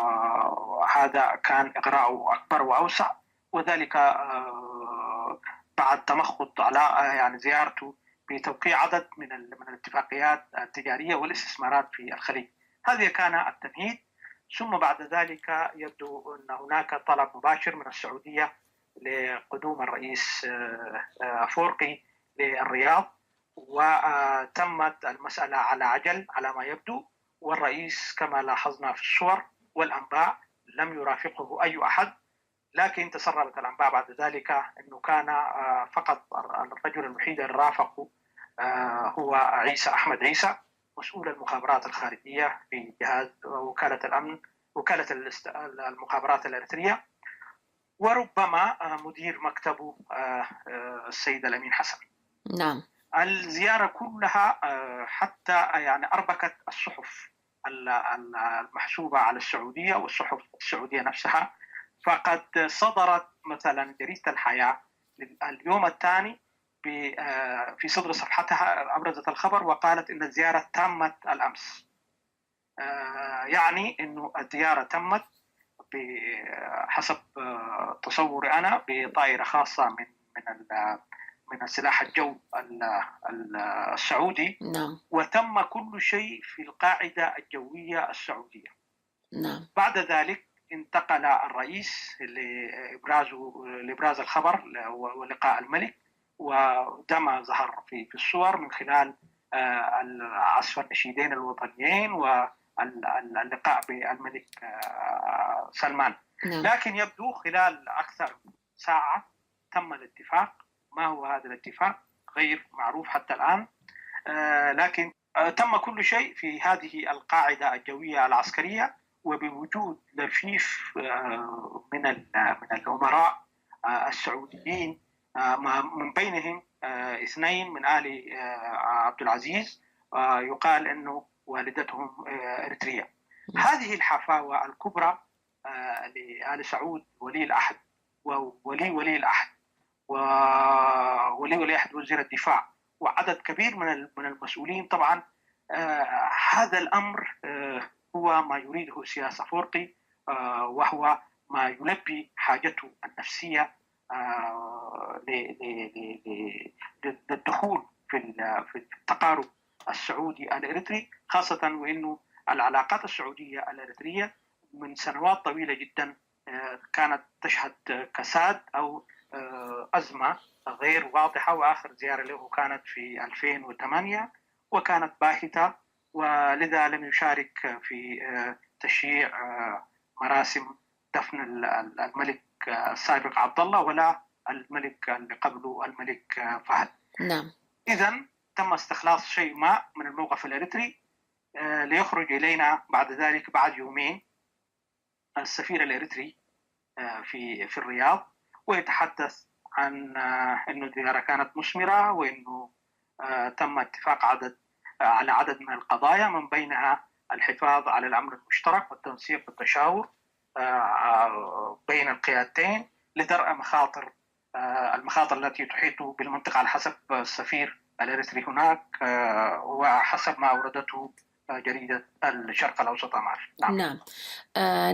وهذا كان إغراء أكبر وأوسع، وذلك بعد تمخض على يعني زيارته بتوقيع عدد من الاتفاقيات التجارية والاستثمارات في الخليج. هذا كان التمهيد. ثم بعد ذلك يبدو أن هناك طلب مباشر من السعودية لقدوم الرئيس أفورقي للرياض، وتمت المسألة على عجل على ما يبدو، والرئيس كما لاحظنا في الصور والأنباء لم يرافقه أي أحد. لكن تسربت الأنباء بعد ذلك أنه كان فقط الرجل الوحيد الذي رافقه هو أحمد عيسى، مسؤول المخابرات الخارجية في جهاز وكالة الأمن، وكالة المخابرات الإريترية، وربما مدير مكتبه السيد الأمين حسن. نعم. الزيارة كلها حتى يعني أربكت الصحف المحسوبة على السعودية والصحف السعودية نفسها. فقد صدرت مثلا جريدة الحياة اليوم الثاني في صدر صفحتها أبرزت الخبر وقالت إن الزيارة تمت الأمس. يعني إنه الزيارة تمت بحسب تصوري أنا بطائرة خاصة من سلاح الجو السعودي. نعم. وتم كل شيء في القاعدة الجوية السعودية. نعم. بعد ذلك انتقل الرئيس لإبراز الخبر ولقاء الملك، وده ظهر في الصور من خلال عزف النشيدين الوطنيين واللقاء بالملك سلمان. نعم. لكن يبدو خلال أكثر ساعة تم الاتفاق. ما هو هذا الاتفاق غير معروف حتى الآن، لكن تم كل شيء في هذه القاعدة الجوية العسكرية، وبوجود لفيف من الأمراء السعوديين، من بينهم اثنين من آل عبد العزيز يقال أنه والدتهم إريترية. هذه الحفاوة الكبرى لآل سعود، ولي العهد وولي العهد وولي عهد وزير الدفاع وعدد كبير من المسؤولين. طبعا هذا الأمر هو ما يريده سياسة أفورقي، وهو ما يلبي حاجته النفسية للدخول في التقارب السعودي الإريتري، خاصة وأنه العلاقات السعودية الإريترية من سنوات طويلة جدا كانت تشهد كساد أو أزمة غير واضحة، وآخر زيارة له كانت في 2008 وكانت باهتة، ولذا لم يشارك في تشييع مراسم دفن الملك السابق عبد الله ولا الملك اللي قبله الملك فهد. نعم. إذن تم استخلاص شيء ما من الموقف الإريتري ليخرج إلينا بعد ذلك بعد يومين السفير الإريتري في الرياض، ويتحدث عن أنه الزيارة كانت مثمرة، وأنه تم اتفاق على عدد من القضايا، من بينها الحفاظ على الأمن المشترك والتنسيق والتشاور بين القيادتين لدرء المخاطر التي تحيط بالمنطقة على حسب السفير الإريتري هناك وحسب ما أوردته جريدة الشرق الأوسط أمال. نعم.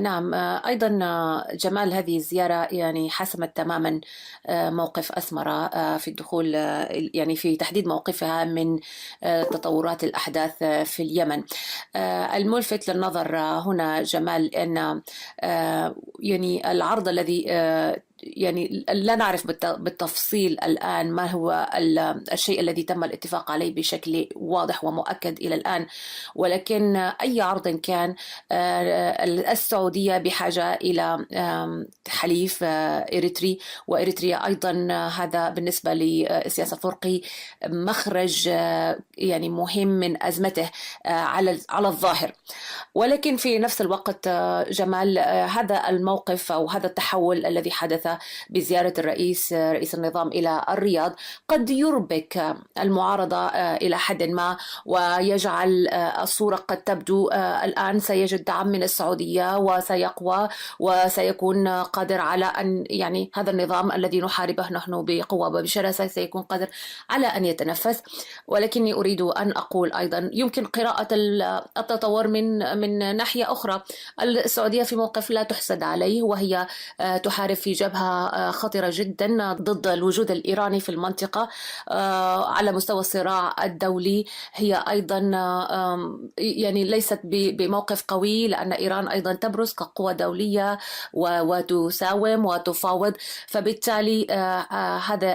نعم. أيضا جمال، هذه الزيارة يعني حسمت تماما موقف أسمرة في الدخول، يعني في تحديد موقفها من تطورات الأحداث في اليمن. الملفت للنظر هنا جمال أن يعني العرض الذي يعني لا نعرف بالتفصيل الآن ما هو الشيء الذي تم الاتفاق عليه بشكل واضح ومؤكد إلى الآن، ولكن أي عرض كان السعودية بحاجة إلى حليف إريتري، وإريتريا أيضا هذا بالنسبة لسياسة فرقي مخرج يعني مهم من أزمته على الظاهر. ولكن في نفس الوقت جمال، هذا الموقف أو هذا التحول الذي حدث بزيارة رئيس النظام إلى الرياض قد يربك المعارضة إلى حد ما، ويجعل الصورة قد تبدو الآن سيجد دعم من السعودية وسيقوى وسيكون قادر على أن يعني هذا النظام الذي نحاربه نحن بقوة وبشراسة سيكون قادر على أن يتنفس. ولكني أريد أن أقول أيضا يمكن قراءة التطور من ناحية أخرى. السعودية في موقف لا تحسد عليه، وهي تحارب في جبهة خطرة جدا ضد الوجود الإيراني في المنطقة على مستوى الصراع الدولي. هي أيضا يعني ليست بموقف قوي، لأن إيران أيضا تبرز كقوة دولية وتساوم وتفاوض، فبالتالي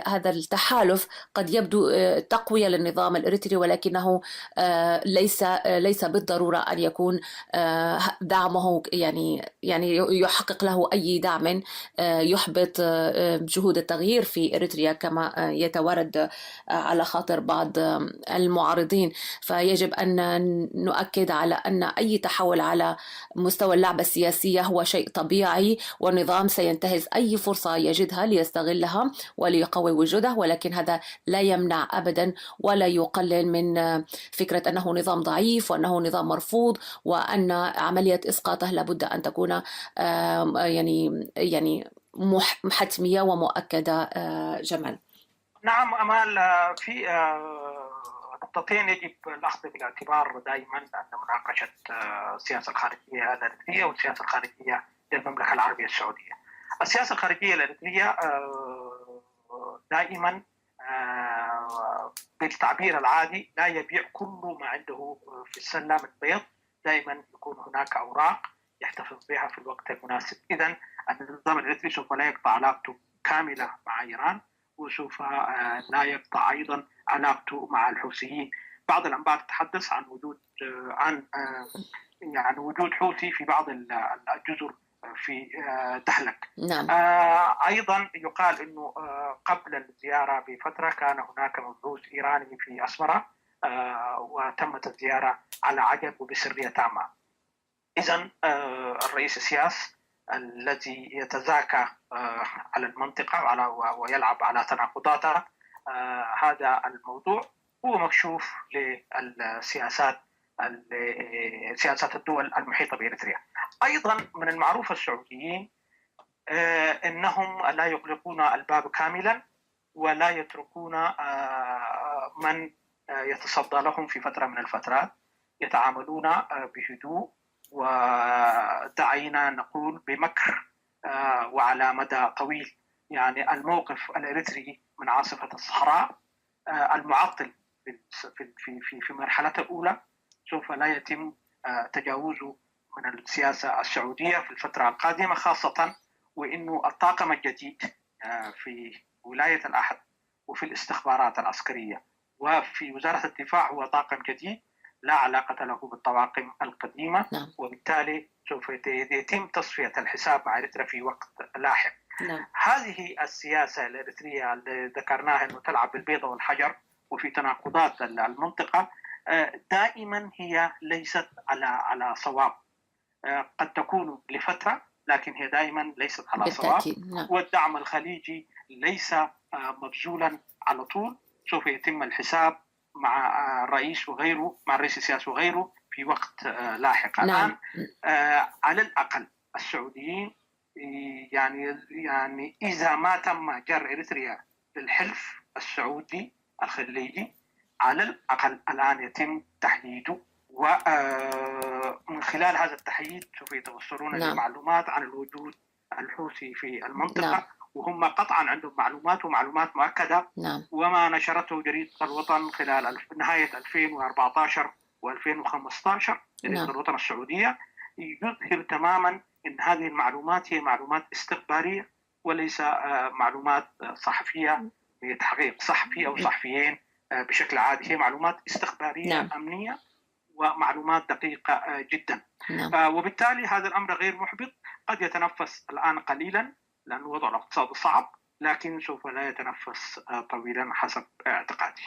هذا التحالف قد يبدو تقوية للنظام الإريتري، ولكنه ليس بالضرورة أن يكون دعمه يعني يحقق له أي دعم يحبط جهود التغيير في إريتريا كما يتوارد على خاطر بعض المعارضين. فيجب أن نؤكد على أن أي تحول على مستوى اللعبة السياسية هو شيء طبيعي، والنظام سينتهز أي فرصة يجدها ليستغلها وليقوي وجوده، ولكن هذا لا يمنع أبدا ولا يقلل من فكرة أنه نظام ضعيف وأنه نظام مرفوض، وأن عملية إسقاطه لابد أن تكون يعني حتمية ومؤكدة. جمال. نعم أمال، في نقطتين يجب الأخذ بالاعتبار دائما أن مناقشة السياسة الخارجية الإريترية والسياسة الخارجية للمملكة العربية السعودية. السياسة الخارجية الإريترية دائما بالتعبير العادي لا يبيع كل ما عنده في السلة من بيض، دائما يكون هناك أوراق يحتفظ بها في الوقت المناسب. إذن النظام الإريتري سوف لا يقطع علاقته كاملة مع إيران، وسوف لا يقطع أيضا علاقته مع الحوثيين. بعض الأنباء تتحدث عن وجود حوثي في بعض الجزر في دحلك. نعم. أيضا يقال أنه قبل الزيارة بفترة كان هناك مبعوث إيراني في أسمرة وتمت الزيارة على عجب وبسرية تامة. إذن الرئيس السياسي الذي يتزاكى على المنطقة ويلعب على تناقضاتها، هذا الموضوع هو مكشوف للسياسات سياسات الدول المحيطة بإريتريا. أيضا من المعروف السعوديين أنهم لا يغلقون الباب كاملا ولا يتركون من يتصدى لهم في فترة من الفترات، يتعاملون بهدوء ودعينا نقول بمكر وعلى مدى طويل. يعني الموقف الإريتري من عاصفة الصحراء المعطل في مرحلته الأولى سوف لا يتم تجاوزه من السياسة السعودية في الفترة القادمة، خاصة وإنه الطاقم الجديد في ولاية الأحد وفي الاستخبارات العسكرية وفي وزارة الدفاع هو طاقم جديد لا علاقة له بالطواقم القديمة. وبالتالي سوف يتم تصفية الحساب مع إريتريا في وقت لاحق. هذه السياسة الإريترية اللي ذكرناها أنه تلعب بالبيضة والحجر وفي تناقضات المنطقة دائما هي ليست على صواب. قد تكون لفترة لكن هي دائما ليست على صواب. والدعم الخليجي ليس مبذولا على طول، سوف يتم الحساب مع الرئيس وغيره، مع الرئيس السياسي وغيره في وقت لاحق. نعم. الآن على الأقل السعوديين يعني إذا ما تم جر إريتريا للحلف السعودي الخليجي، على الأقل الآن يتم تحديده، ومن خلال هذا التحديد سوف يتوصلون لمعلومات عن الوجود الحوثي في المنطقة. وهم قطعا عندهم معلومات مؤكدة. وما نشرته جريدة الوطن خلال نهاية 2014 و2015 جريدة الوطن السعودية يظهر تماما أن هذه المعلومات هي معلومات استخبارية وليس معلومات صحفية لتحقيق صحفي أو صحفيين بشكل عادي. هي معلومات استخبارية أمنية ومعلومات دقيقة جدا. وبالتالي هذا الأمر غير محبط، قد يتنفس الآن قليلا لأن وضع الاقتصاد صعب، لكن سوف لا يتنفس طويلا حسب اعتقادي.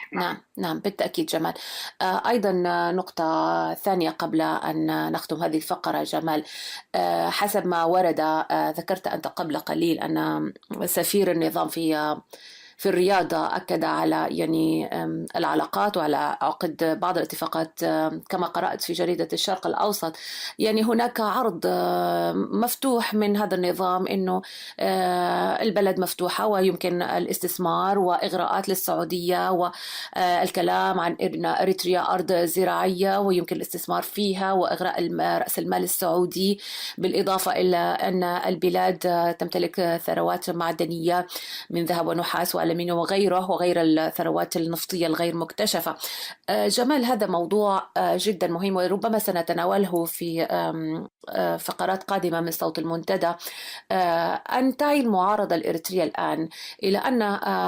نعم بالتأكيد جمال. أيضا نقطة ثانية قبل أن نختم هذه الفقرة جمال، حسب ما ورد ذكرت أنت قبل قليل أن سفير النظام في الرياضة أكد على يعني العلاقات وعلى عقد بعض الاتفاقات كما قرأت في جريدة الشرق الأوسط. يعني هناك عرض مفتوح من هذا النظام إنه البلد مفتوحة ويمكن الاستثمار وإغراءات للسعودية، والكلام عن أن إريتريا أرض زراعية ويمكن الاستثمار فيها وإغراء رأس المال السعودي، بالإضافة إلى أن البلاد تمتلك ثروات معدنية من ذهب ونحاس وألمنيوم وغير الثروات النفطية الغير مكتشفة. جمال، هذا موضوع جدا مهم وربما سنتناوله في فقرات قادمة من صوت المنتدى. أن تعي المعارضة الإريترية الآن إلى أن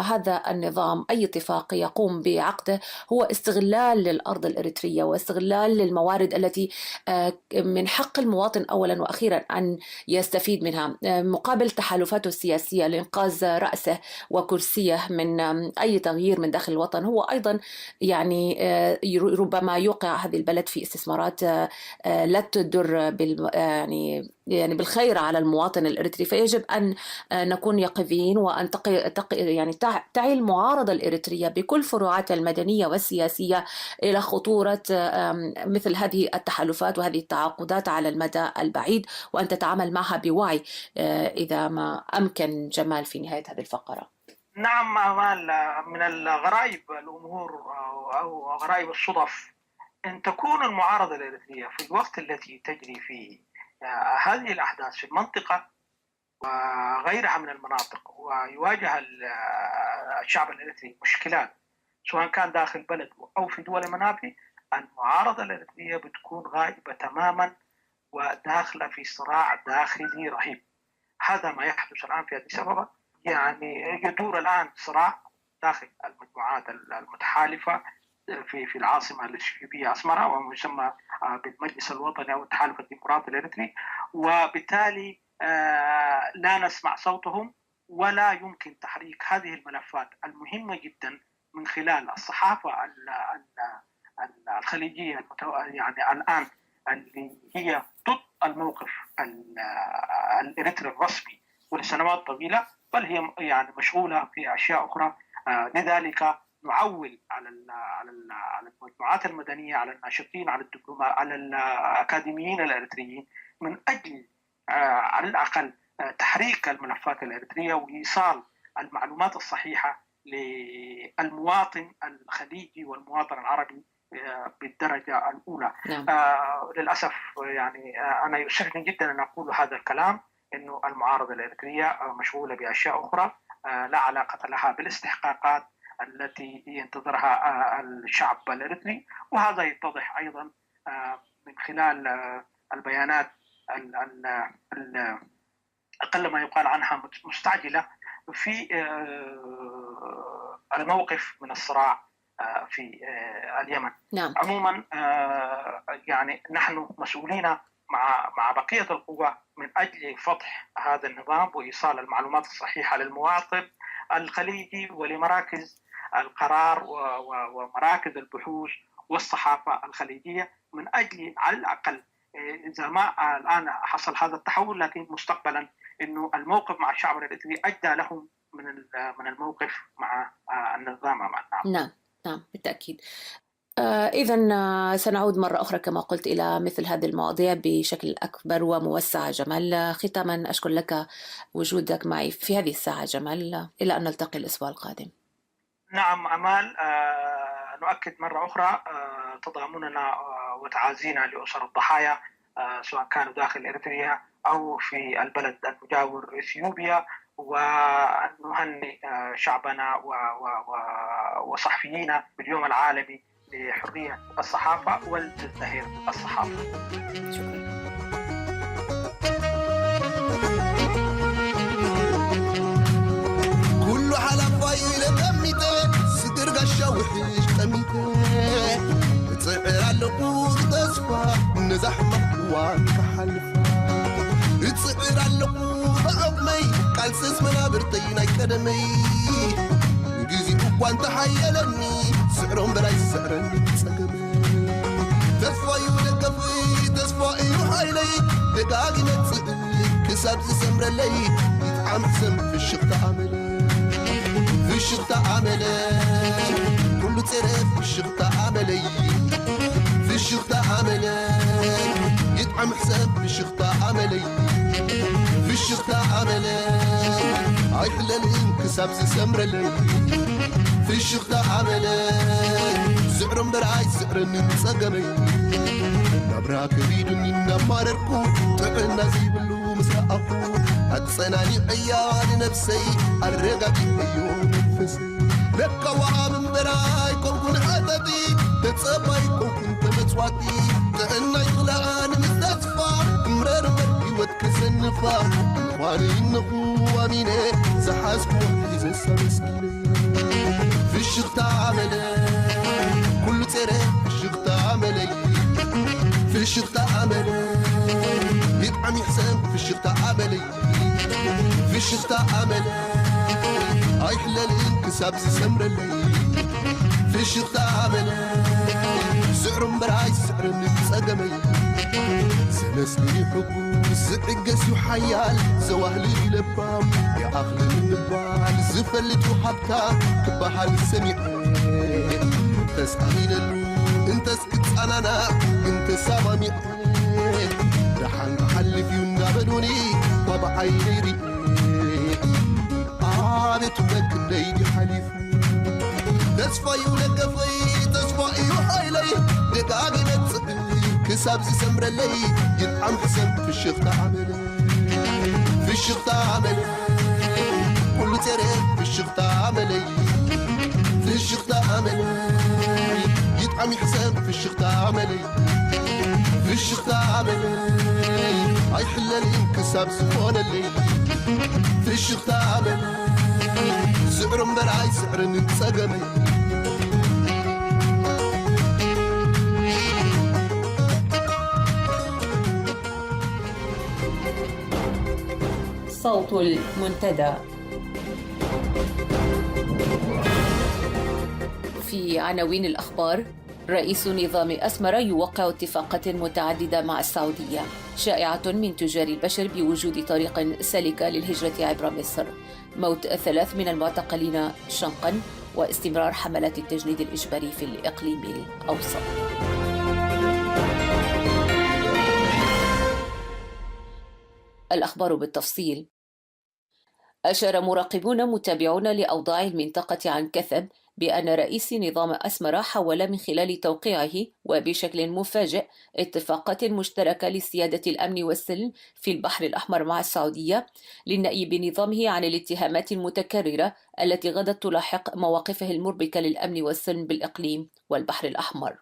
هذا النظام أي اتفاق يقوم بعقده هو استغلال للأرض الإريترية واستغلال للموارد التي من حق المواطن أولا وأخيرا أن يستفيد منها مقابل تحالفاته السياسية لإنقاذ رأسه وكرسيه من أي تغيير من داخل الوطن. هو أيضا يعني ربما يوقع هذه البلد في استثمارات لا تدر يعني بالخير على المواطن الإريتري. فيجب أن نكون يقظين وأن يعني تعي المعارضة الإريترية بكل فروعاتها المدنية والسياسية إلى خطورة مثل هذه التحالفات وهذه التعاقدات على المدى البعيد، وأن تتعامل معها بوعي إذا ما أمكن. جمال، في نهاية هذه الفقرة. نعم أمال، من الغرائب الأمور أو غرائب الصدف أن تكون المعارضة الإريترية في الوقت التي تجري فيه هذه الأحداث في المنطقة وغيرها من المناطق، ويواجه الشعب الإريتري مشكلات سواء كان داخل بلد أو في دول المنابع. المعارضة الإريترية بتكون غائبة تماما وداخلة في صراع داخلي رهيب. هذا ما يحدث الآن في أديس أبابا. يعني يدور الآن صراع داخل المجموعات المتحالفة في العاصمة الإثيوبية أسمرا، وما يسمى بالمجلس الوطني أو التحالف الديمقراطي الإريتري، وبالتالي لا نسمع صوتهم ولا يمكن تحريك هذه الملفات المهمة جدا من خلال الصحافة الخليجية يعني الآن اللي هي ضد الموقف الإريتري الرسمي ولسنوات طويلة، بل هي يعني مشغولة في أشياء أخرى. لذلك نعول على المجموعات المدنية، على الناشطين، على الدبلوماسيين، على الأكاديميين الإريتريين، من أجل على الأقل تحريك الملفات الإريترية وإيصال المعلومات الصحيحة للمواطن الخليجي والمواطن العربي بالدرجة الأولى. للأسف يعني أنا يؤسفني جدا أن أقول هذا الكلام، إنه المعارضة الإريترية مشغولة بأشياء أخرى لا علاقة لها بالاستحقاقات التي ينتظرها الشعب الإريتري. وهذا يتضح أيضا من خلال البيانات أقل ما يقال عنها مستعجلة في الموقف من الصراع في اليمن. عموما يعني نحن مسؤولين مع بقية القوى من أجل فتح هذا النظام وإيصال المعلومات الصحيحة للمواطن الخليجي ولمراكز القرار ومراكز البحوث والصحافة الخليجية، من أجل على الأقل إذا ما الآن حصل هذا التحول، لكن مستقبلا إنه الموقف مع الشعب الإريتري أجدى لهم من الموقف مع النظام. نعم بالتأكيد. إذا سنعود مرة أخرى كما قلت إلى مثل هذه المواضيع بشكل أكبر وموسع. جمال، ختاما أشكر لك وجودك معي في هذه الساعة. جمال، إلى أن نلتقي الأسبوع القادم. نعم أمال، نؤكد مرة أخرى تضامننا وتعازينا لأسر الضحايا، سواء كانوا داخل إريتريا أو في البلد المجاور إثيوبيا، وأن نهنئ شعبنا وصحفيينا باليوم العالمي لحرية الصحافة والتزدهير الصحافة. شكرا. كل حلقة يلميته ستر قشة وحيش قميته تصعر على القوق تصفى نزحمة وانك حلفة تصعر على القوق عظمي قال سيس منابرتين اكاديمي جيزي وانت حيالني سعرهم براي سعرني تسقمي تصفى يولقفي تصفى يوحيلي دقاقي نتصقلي كساب سمر لي يتعام حسن في الشغط عملي في الشغط عملي كله ترف في الشغط عملي في الشغط عملي يتعام حسن في الشغط عملي في الشغط عملي هاي حلالين كساب سمر لي في الشغط عملي سعرهم براي سعرني تسقمي نبراك بيدني نماركو تعنا زي بلو مسرقفو هتصناني عيان نفسي الرقا بيوم نفسي لك وعام براي كون عددي تتصبي كون تمتواتي تعنا يخلعان مستدفع مرر مرقي وتكسنفا واني النقو واميني زحاسكو إذا سمسكيني في الشغط عملي كل ترى في الشغط عملي في الشغط عملي يدعم يحسن في الشغط عملي في الشغط عملي هاي حلال انكساب سمر اللي في الشغط عملي سعر براي سعر نتسقمي سنسني حبو زعقس وحيال زواهلي لبام يا أخلي النبال زفلت وحبتا كبحال السميع تسألين اللو انت سكت أنا انت سامامي رحان محل في النابلوني وضعي ليري عادت ولك الليدي حليف تصفى ولقفي تصفى يوحيلي دقاقي نتسقلي كساب زي سمر اللي يدعم حسن في الشغط عملي في الشغط عملي كل ترى في الشغط عملي في الشغط عملي يدعم حسن في الشغط عملي في الشغط عملي هاي حلال انكساب سفون الليل في الشغط عملي سعر براي سعر نتسقمي صوت المنتدى. في عناوين الأخبار: رئيس نظام أسمرة يوقع اتفاقات متعددة مع السعودية. شائعة من تجار البشر بوجود طريق سلكة للهجرة عبر مصر. موت 3 من المعتقلين شنقا. واستمرار حملات التجنيد الإجباري في الإقليم الأوسط. الأخبار بالتفصيل. أشار مراقبون متابعون لأوضاع المنطقة عن كثب بأن رئيس نظام أسمرة حاول من خلال توقيعه وبشكل مفاجئ اتفاقات مشتركة لسيادة الأمن والسلم في البحر الأحمر مع السعودية للنأي بنظامه عن الاتهامات المتكررة التي غدت تلاحق مواقفه المربكة للأمن والسلم بالإقليم والبحر الأحمر.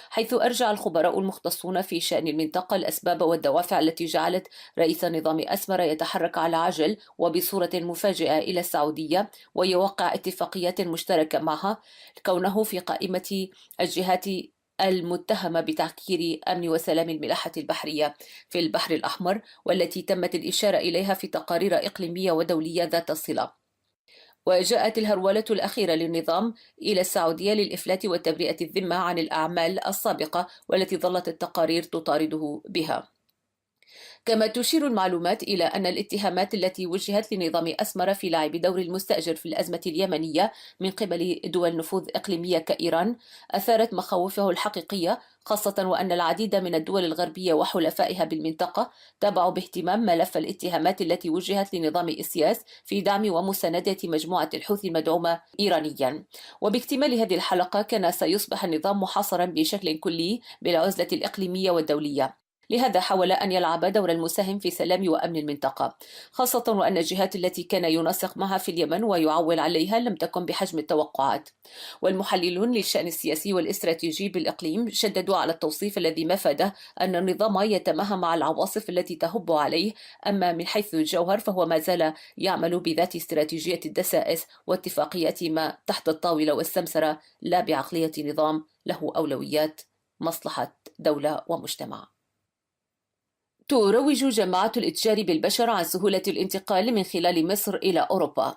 حيث أرجع الخبراء المختصون في شأن المنطقة الأسباب والدوافع التي جعلت رئيس نظام أسمرة يتحرك على عجل وبصورة مفاجئة إلى السعودية ويوقع اتفاقيات مشتركة معها، كونه في قائمة الجهات المتهمة بتعكير أمن وسلام الملاحة البحرية في البحر الأحمر، والتي تمت الإشارة إليها في تقارير إقليمية ودولية ذات الصلة. وجاءت الهرولة الأخيرة للنظام إلى السعودية للإفلات وتبرئة الذمة عن الأعمال السابقة والتي ظلت التقارير تطارده بها. كما تشير المعلومات إلى أن الاتهامات التي وجهت لنظام أسمر في لعب دور المستأجر في الأزمة اليمنية من قبل دول نفوذ إقليمية كإيران أثارت مخاوفه الحقيقية، خاصة وأن العديد من الدول الغربية وحلفائها بالمنطقة تابعوا باهتمام ملف الاتهامات التي وجهت لنظام إسياس في دعم ومساندة مجموعة الحوثي المدعومة إيرانيا. وباكتمال هذه الحلقة كان سيصبح النظام محاصرا بشكل كلي بالعزلة الإقليمية والدولية، لهذا حاول أن يلعب دور المساهم في سلام وأمن المنطقة، خاصة وأن الجهات التي كان ينسق معها في اليمن ويعول عليها لم تكن بحجم التوقعات. والمحللون للشأن السياسي والاستراتيجي بالإقليم شددوا على التوصيف الذي مفاده أن النظام يتماهى مع العواصف التي تهب عليه، أما من حيث الجوهر فهو ما زال يعمل بذات استراتيجية الدسائس واتفاقيات ما تحت الطاولة والسمسرة، لا بعقلية نظام له أولويات مصلحة دولة ومجتمع. تروج جماعة الإتجار بالبشر عن سهولة الانتقال من خلال مصر إلى أوروبا،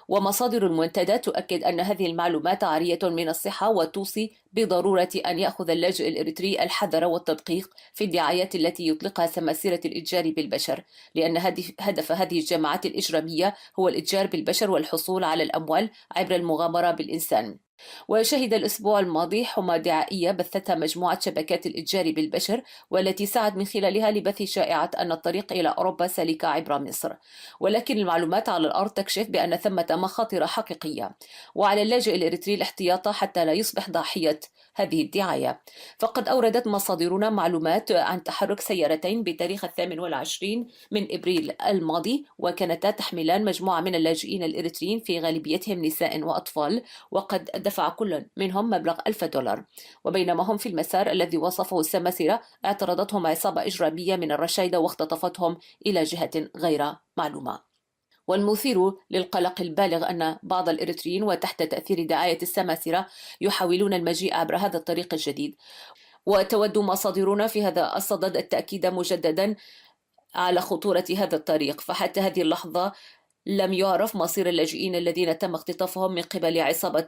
ومصادر المنتدى تؤكد أن هذه المعلومات عارية من الصحة وتوصي بضرورة أن يأخذ اللاجئ الإريتري الحذر والتدقيق في الدعايات التي يطلقها سماسرة الإتجار بالبشر، لأن هدف هذه الجماعات الإجرامية هو الإتجار بالبشر والحصول على الأموال عبر المغامرة بالإنسان. وشهد الأسبوع الماضي حمى دعائية بثتها مجموعة شبكات الإتجار بالبشر، والتي سعت من خلالها لبث شائعة أن الطريق إلى أوروبا سالك عبر مصر، ولكن المعلومات على الأرض تكشف بأن ثمة مخاطر حقيقية، وعلى اللاجئ الإريتري الاحتياط حتى لا يصبح ضحية هذه الدعاية. فقد أوردت مصادرنا معلومات عن تحرك سيارتين بتاريخ 28 من إبريل الماضي، وكانتا تحملان مجموعة من اللاجئين الإريتريين في غالبيتهم نساء وأطفال، وقد دفع كل منهم مبلغ $1000. وبينما هم في المسار الذي وصفه السماسرة اعترضتهم عصابة إجرامية من الرشايدة واختطفتهم إلى جهة غير معلومة. والمثير للقلق البالغ أن بعض الإريتريين وتحت تأثير دعاية السماسرة يحاولون المجيء عبر هذا الطريق الجديد. وتود مصادرنا في هذا الصدد التأكيد مجددا على خطورة هذا الطريق، فحتى هذه اللحظة لم يعرف مصير اللاجئين الذين تم اختطافهم من قبل عصابة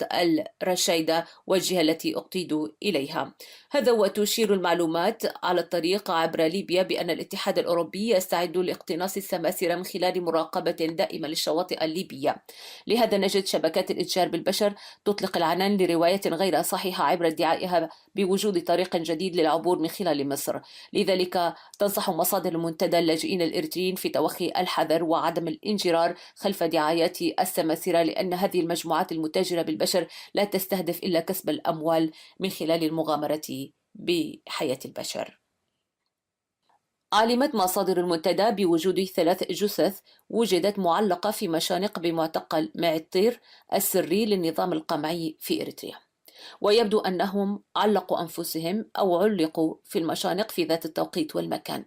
الرشايدة والجهة التي اقتيدوا إليها. هذا وتشير المعلومات على الطريق عبر ليبيا بأن الاتحاد الأوروبي يستعد لاقتناص السماسرة من خلال مراقبة دائمة للشواطئ الليبية. لهذا نجد شبكات الإتجار بالبشر تطلق العنان لرواية غير صحيحة عبر ادعائها بوجود طريق جديد للعبور من خلال مصر. لذلك تنصح مصادر المنتدى اللاجئين الإريتريين في توخي الحذر وعدم الانجرار خلف دعايات السماسرة، لأن هذه المجموعات المتاجرة بالبشر لا تستهدف إلا كسب الأموال من خلال المغامرة بحياة البشر. علمت مصادر المنتدى بوجود 3 جثث وجدت معلقة في مشانق بمعتقل معطير السري للنظام القمعي في إريتريا، ويبدو أنهم علقوا أنفسهم أو علقوا في المشانق في ذات التوقيت والمكان.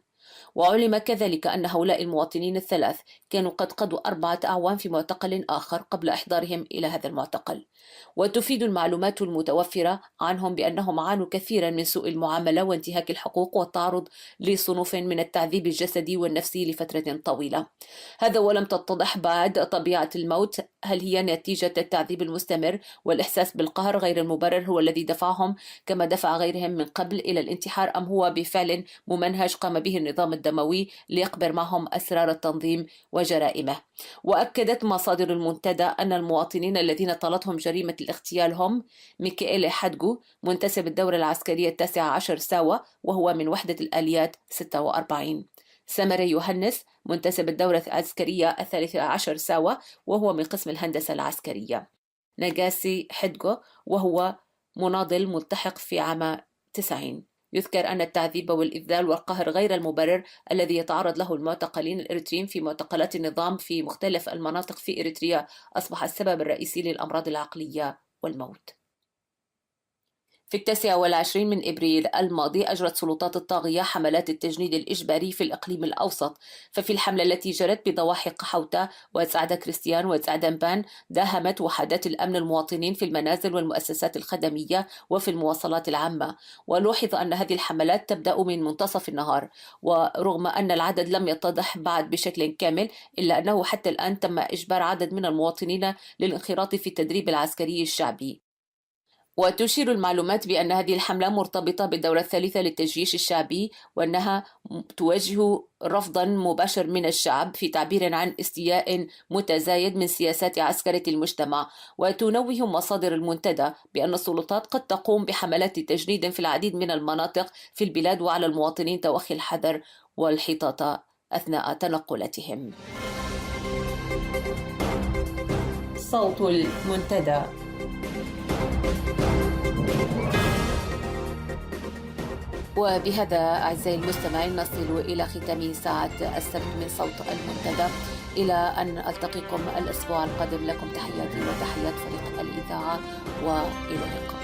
وعلم كذلك أن هؤلاء المواطنين ال3 كانوا قد قضوا 4 أعوام في معتقل آخر قبل إحضارهم إلى هذا المعتقل. وتفيد المعلومات المتوفرة عنهم بأنهم عانوا كثيرا من سوء المعاملة وانتهاك الحقوق والتعرض لصنوف من التعذيب الجسدي والنفسي لفترة طويلة. هذا ولم تتضح بعد طبيعة الموت، هل هي نتيجة التعذيب المستمر والإحساس بالقهر غير المبرر هو الذي دفعهم كما دفع غيرهم من قبل إلى الانتحار، أم هو بفعل ممنهج قام به النظام الدموي ليقبر معهم أسرار التنظيم وجرائمه. وأكدت مصادر المنتدى أن المواطنين الذين طالتهم جريمة الاغتيال هم ميكائيل حدجو منتسب الدورة العسكرية 19 ساوة وهو من وحدة الآليات 46، سمري يوهنس منتسب الدورة العسكرية 13 ساوة وهو من قسم الهندسة العسكرية، ناغاسي حدجو وهو مناضل ملتحق في عام 90. يذكر أن التعذيب والإذلال والقهر غير المبرر الذي يتعرض له المعتقلين الإريتريين في معتقلات النظام في مختلف المناطق في إريتريا أصبح السبب الرئيسي للأمراض العقلية والموت. في 29 من إبريل الماضي أجرت سلطات الطاغية حملات التجنيد الإجباري في الإقليم الأوسط، ففي الحملة التي جرت بضواحي قحوطة وسعدة كريستيان وسعدنبان داهمت وحدات الأمن المواطنين في المنازل والمؤسسات الخدمية وفي المواصلات العامة. ولوحظ أن هذه الحملات تبدأ من منتصف النهار، ورغم أن العدد لم يتضح بعد بشكل كامل إلا أنه حتى الآن تم إجبار عدد من المواطنين للانخراط في التدريب العسكري الشعبي. وتشير المعلومات بأن هذه الحملة مرتبطة بالدورة الثالثة للتجيش الشعبي، وأنها تواجه رفضا مباشر من الشعب في تعبير عن استياء متزايد من سياسات عسكرة المجتمع. وتنوه مصادر المنتدى بأن السلطات قد تقوم بحملات تجنيد في العديد من المناطق في البلاد، وعلى المواطنين توخي الحذر والحيطة أثناء تنقلاتهم. صوت المنتدى. وبهذا أعزائي المستمعين نصل إلى ختام ساعة السبت من صوت المنتدى. إلى أن ألتقيكم الأسبوع القادم، لكم تحياتي وتحيات فريق الإذاعة، وإلى اللقاء.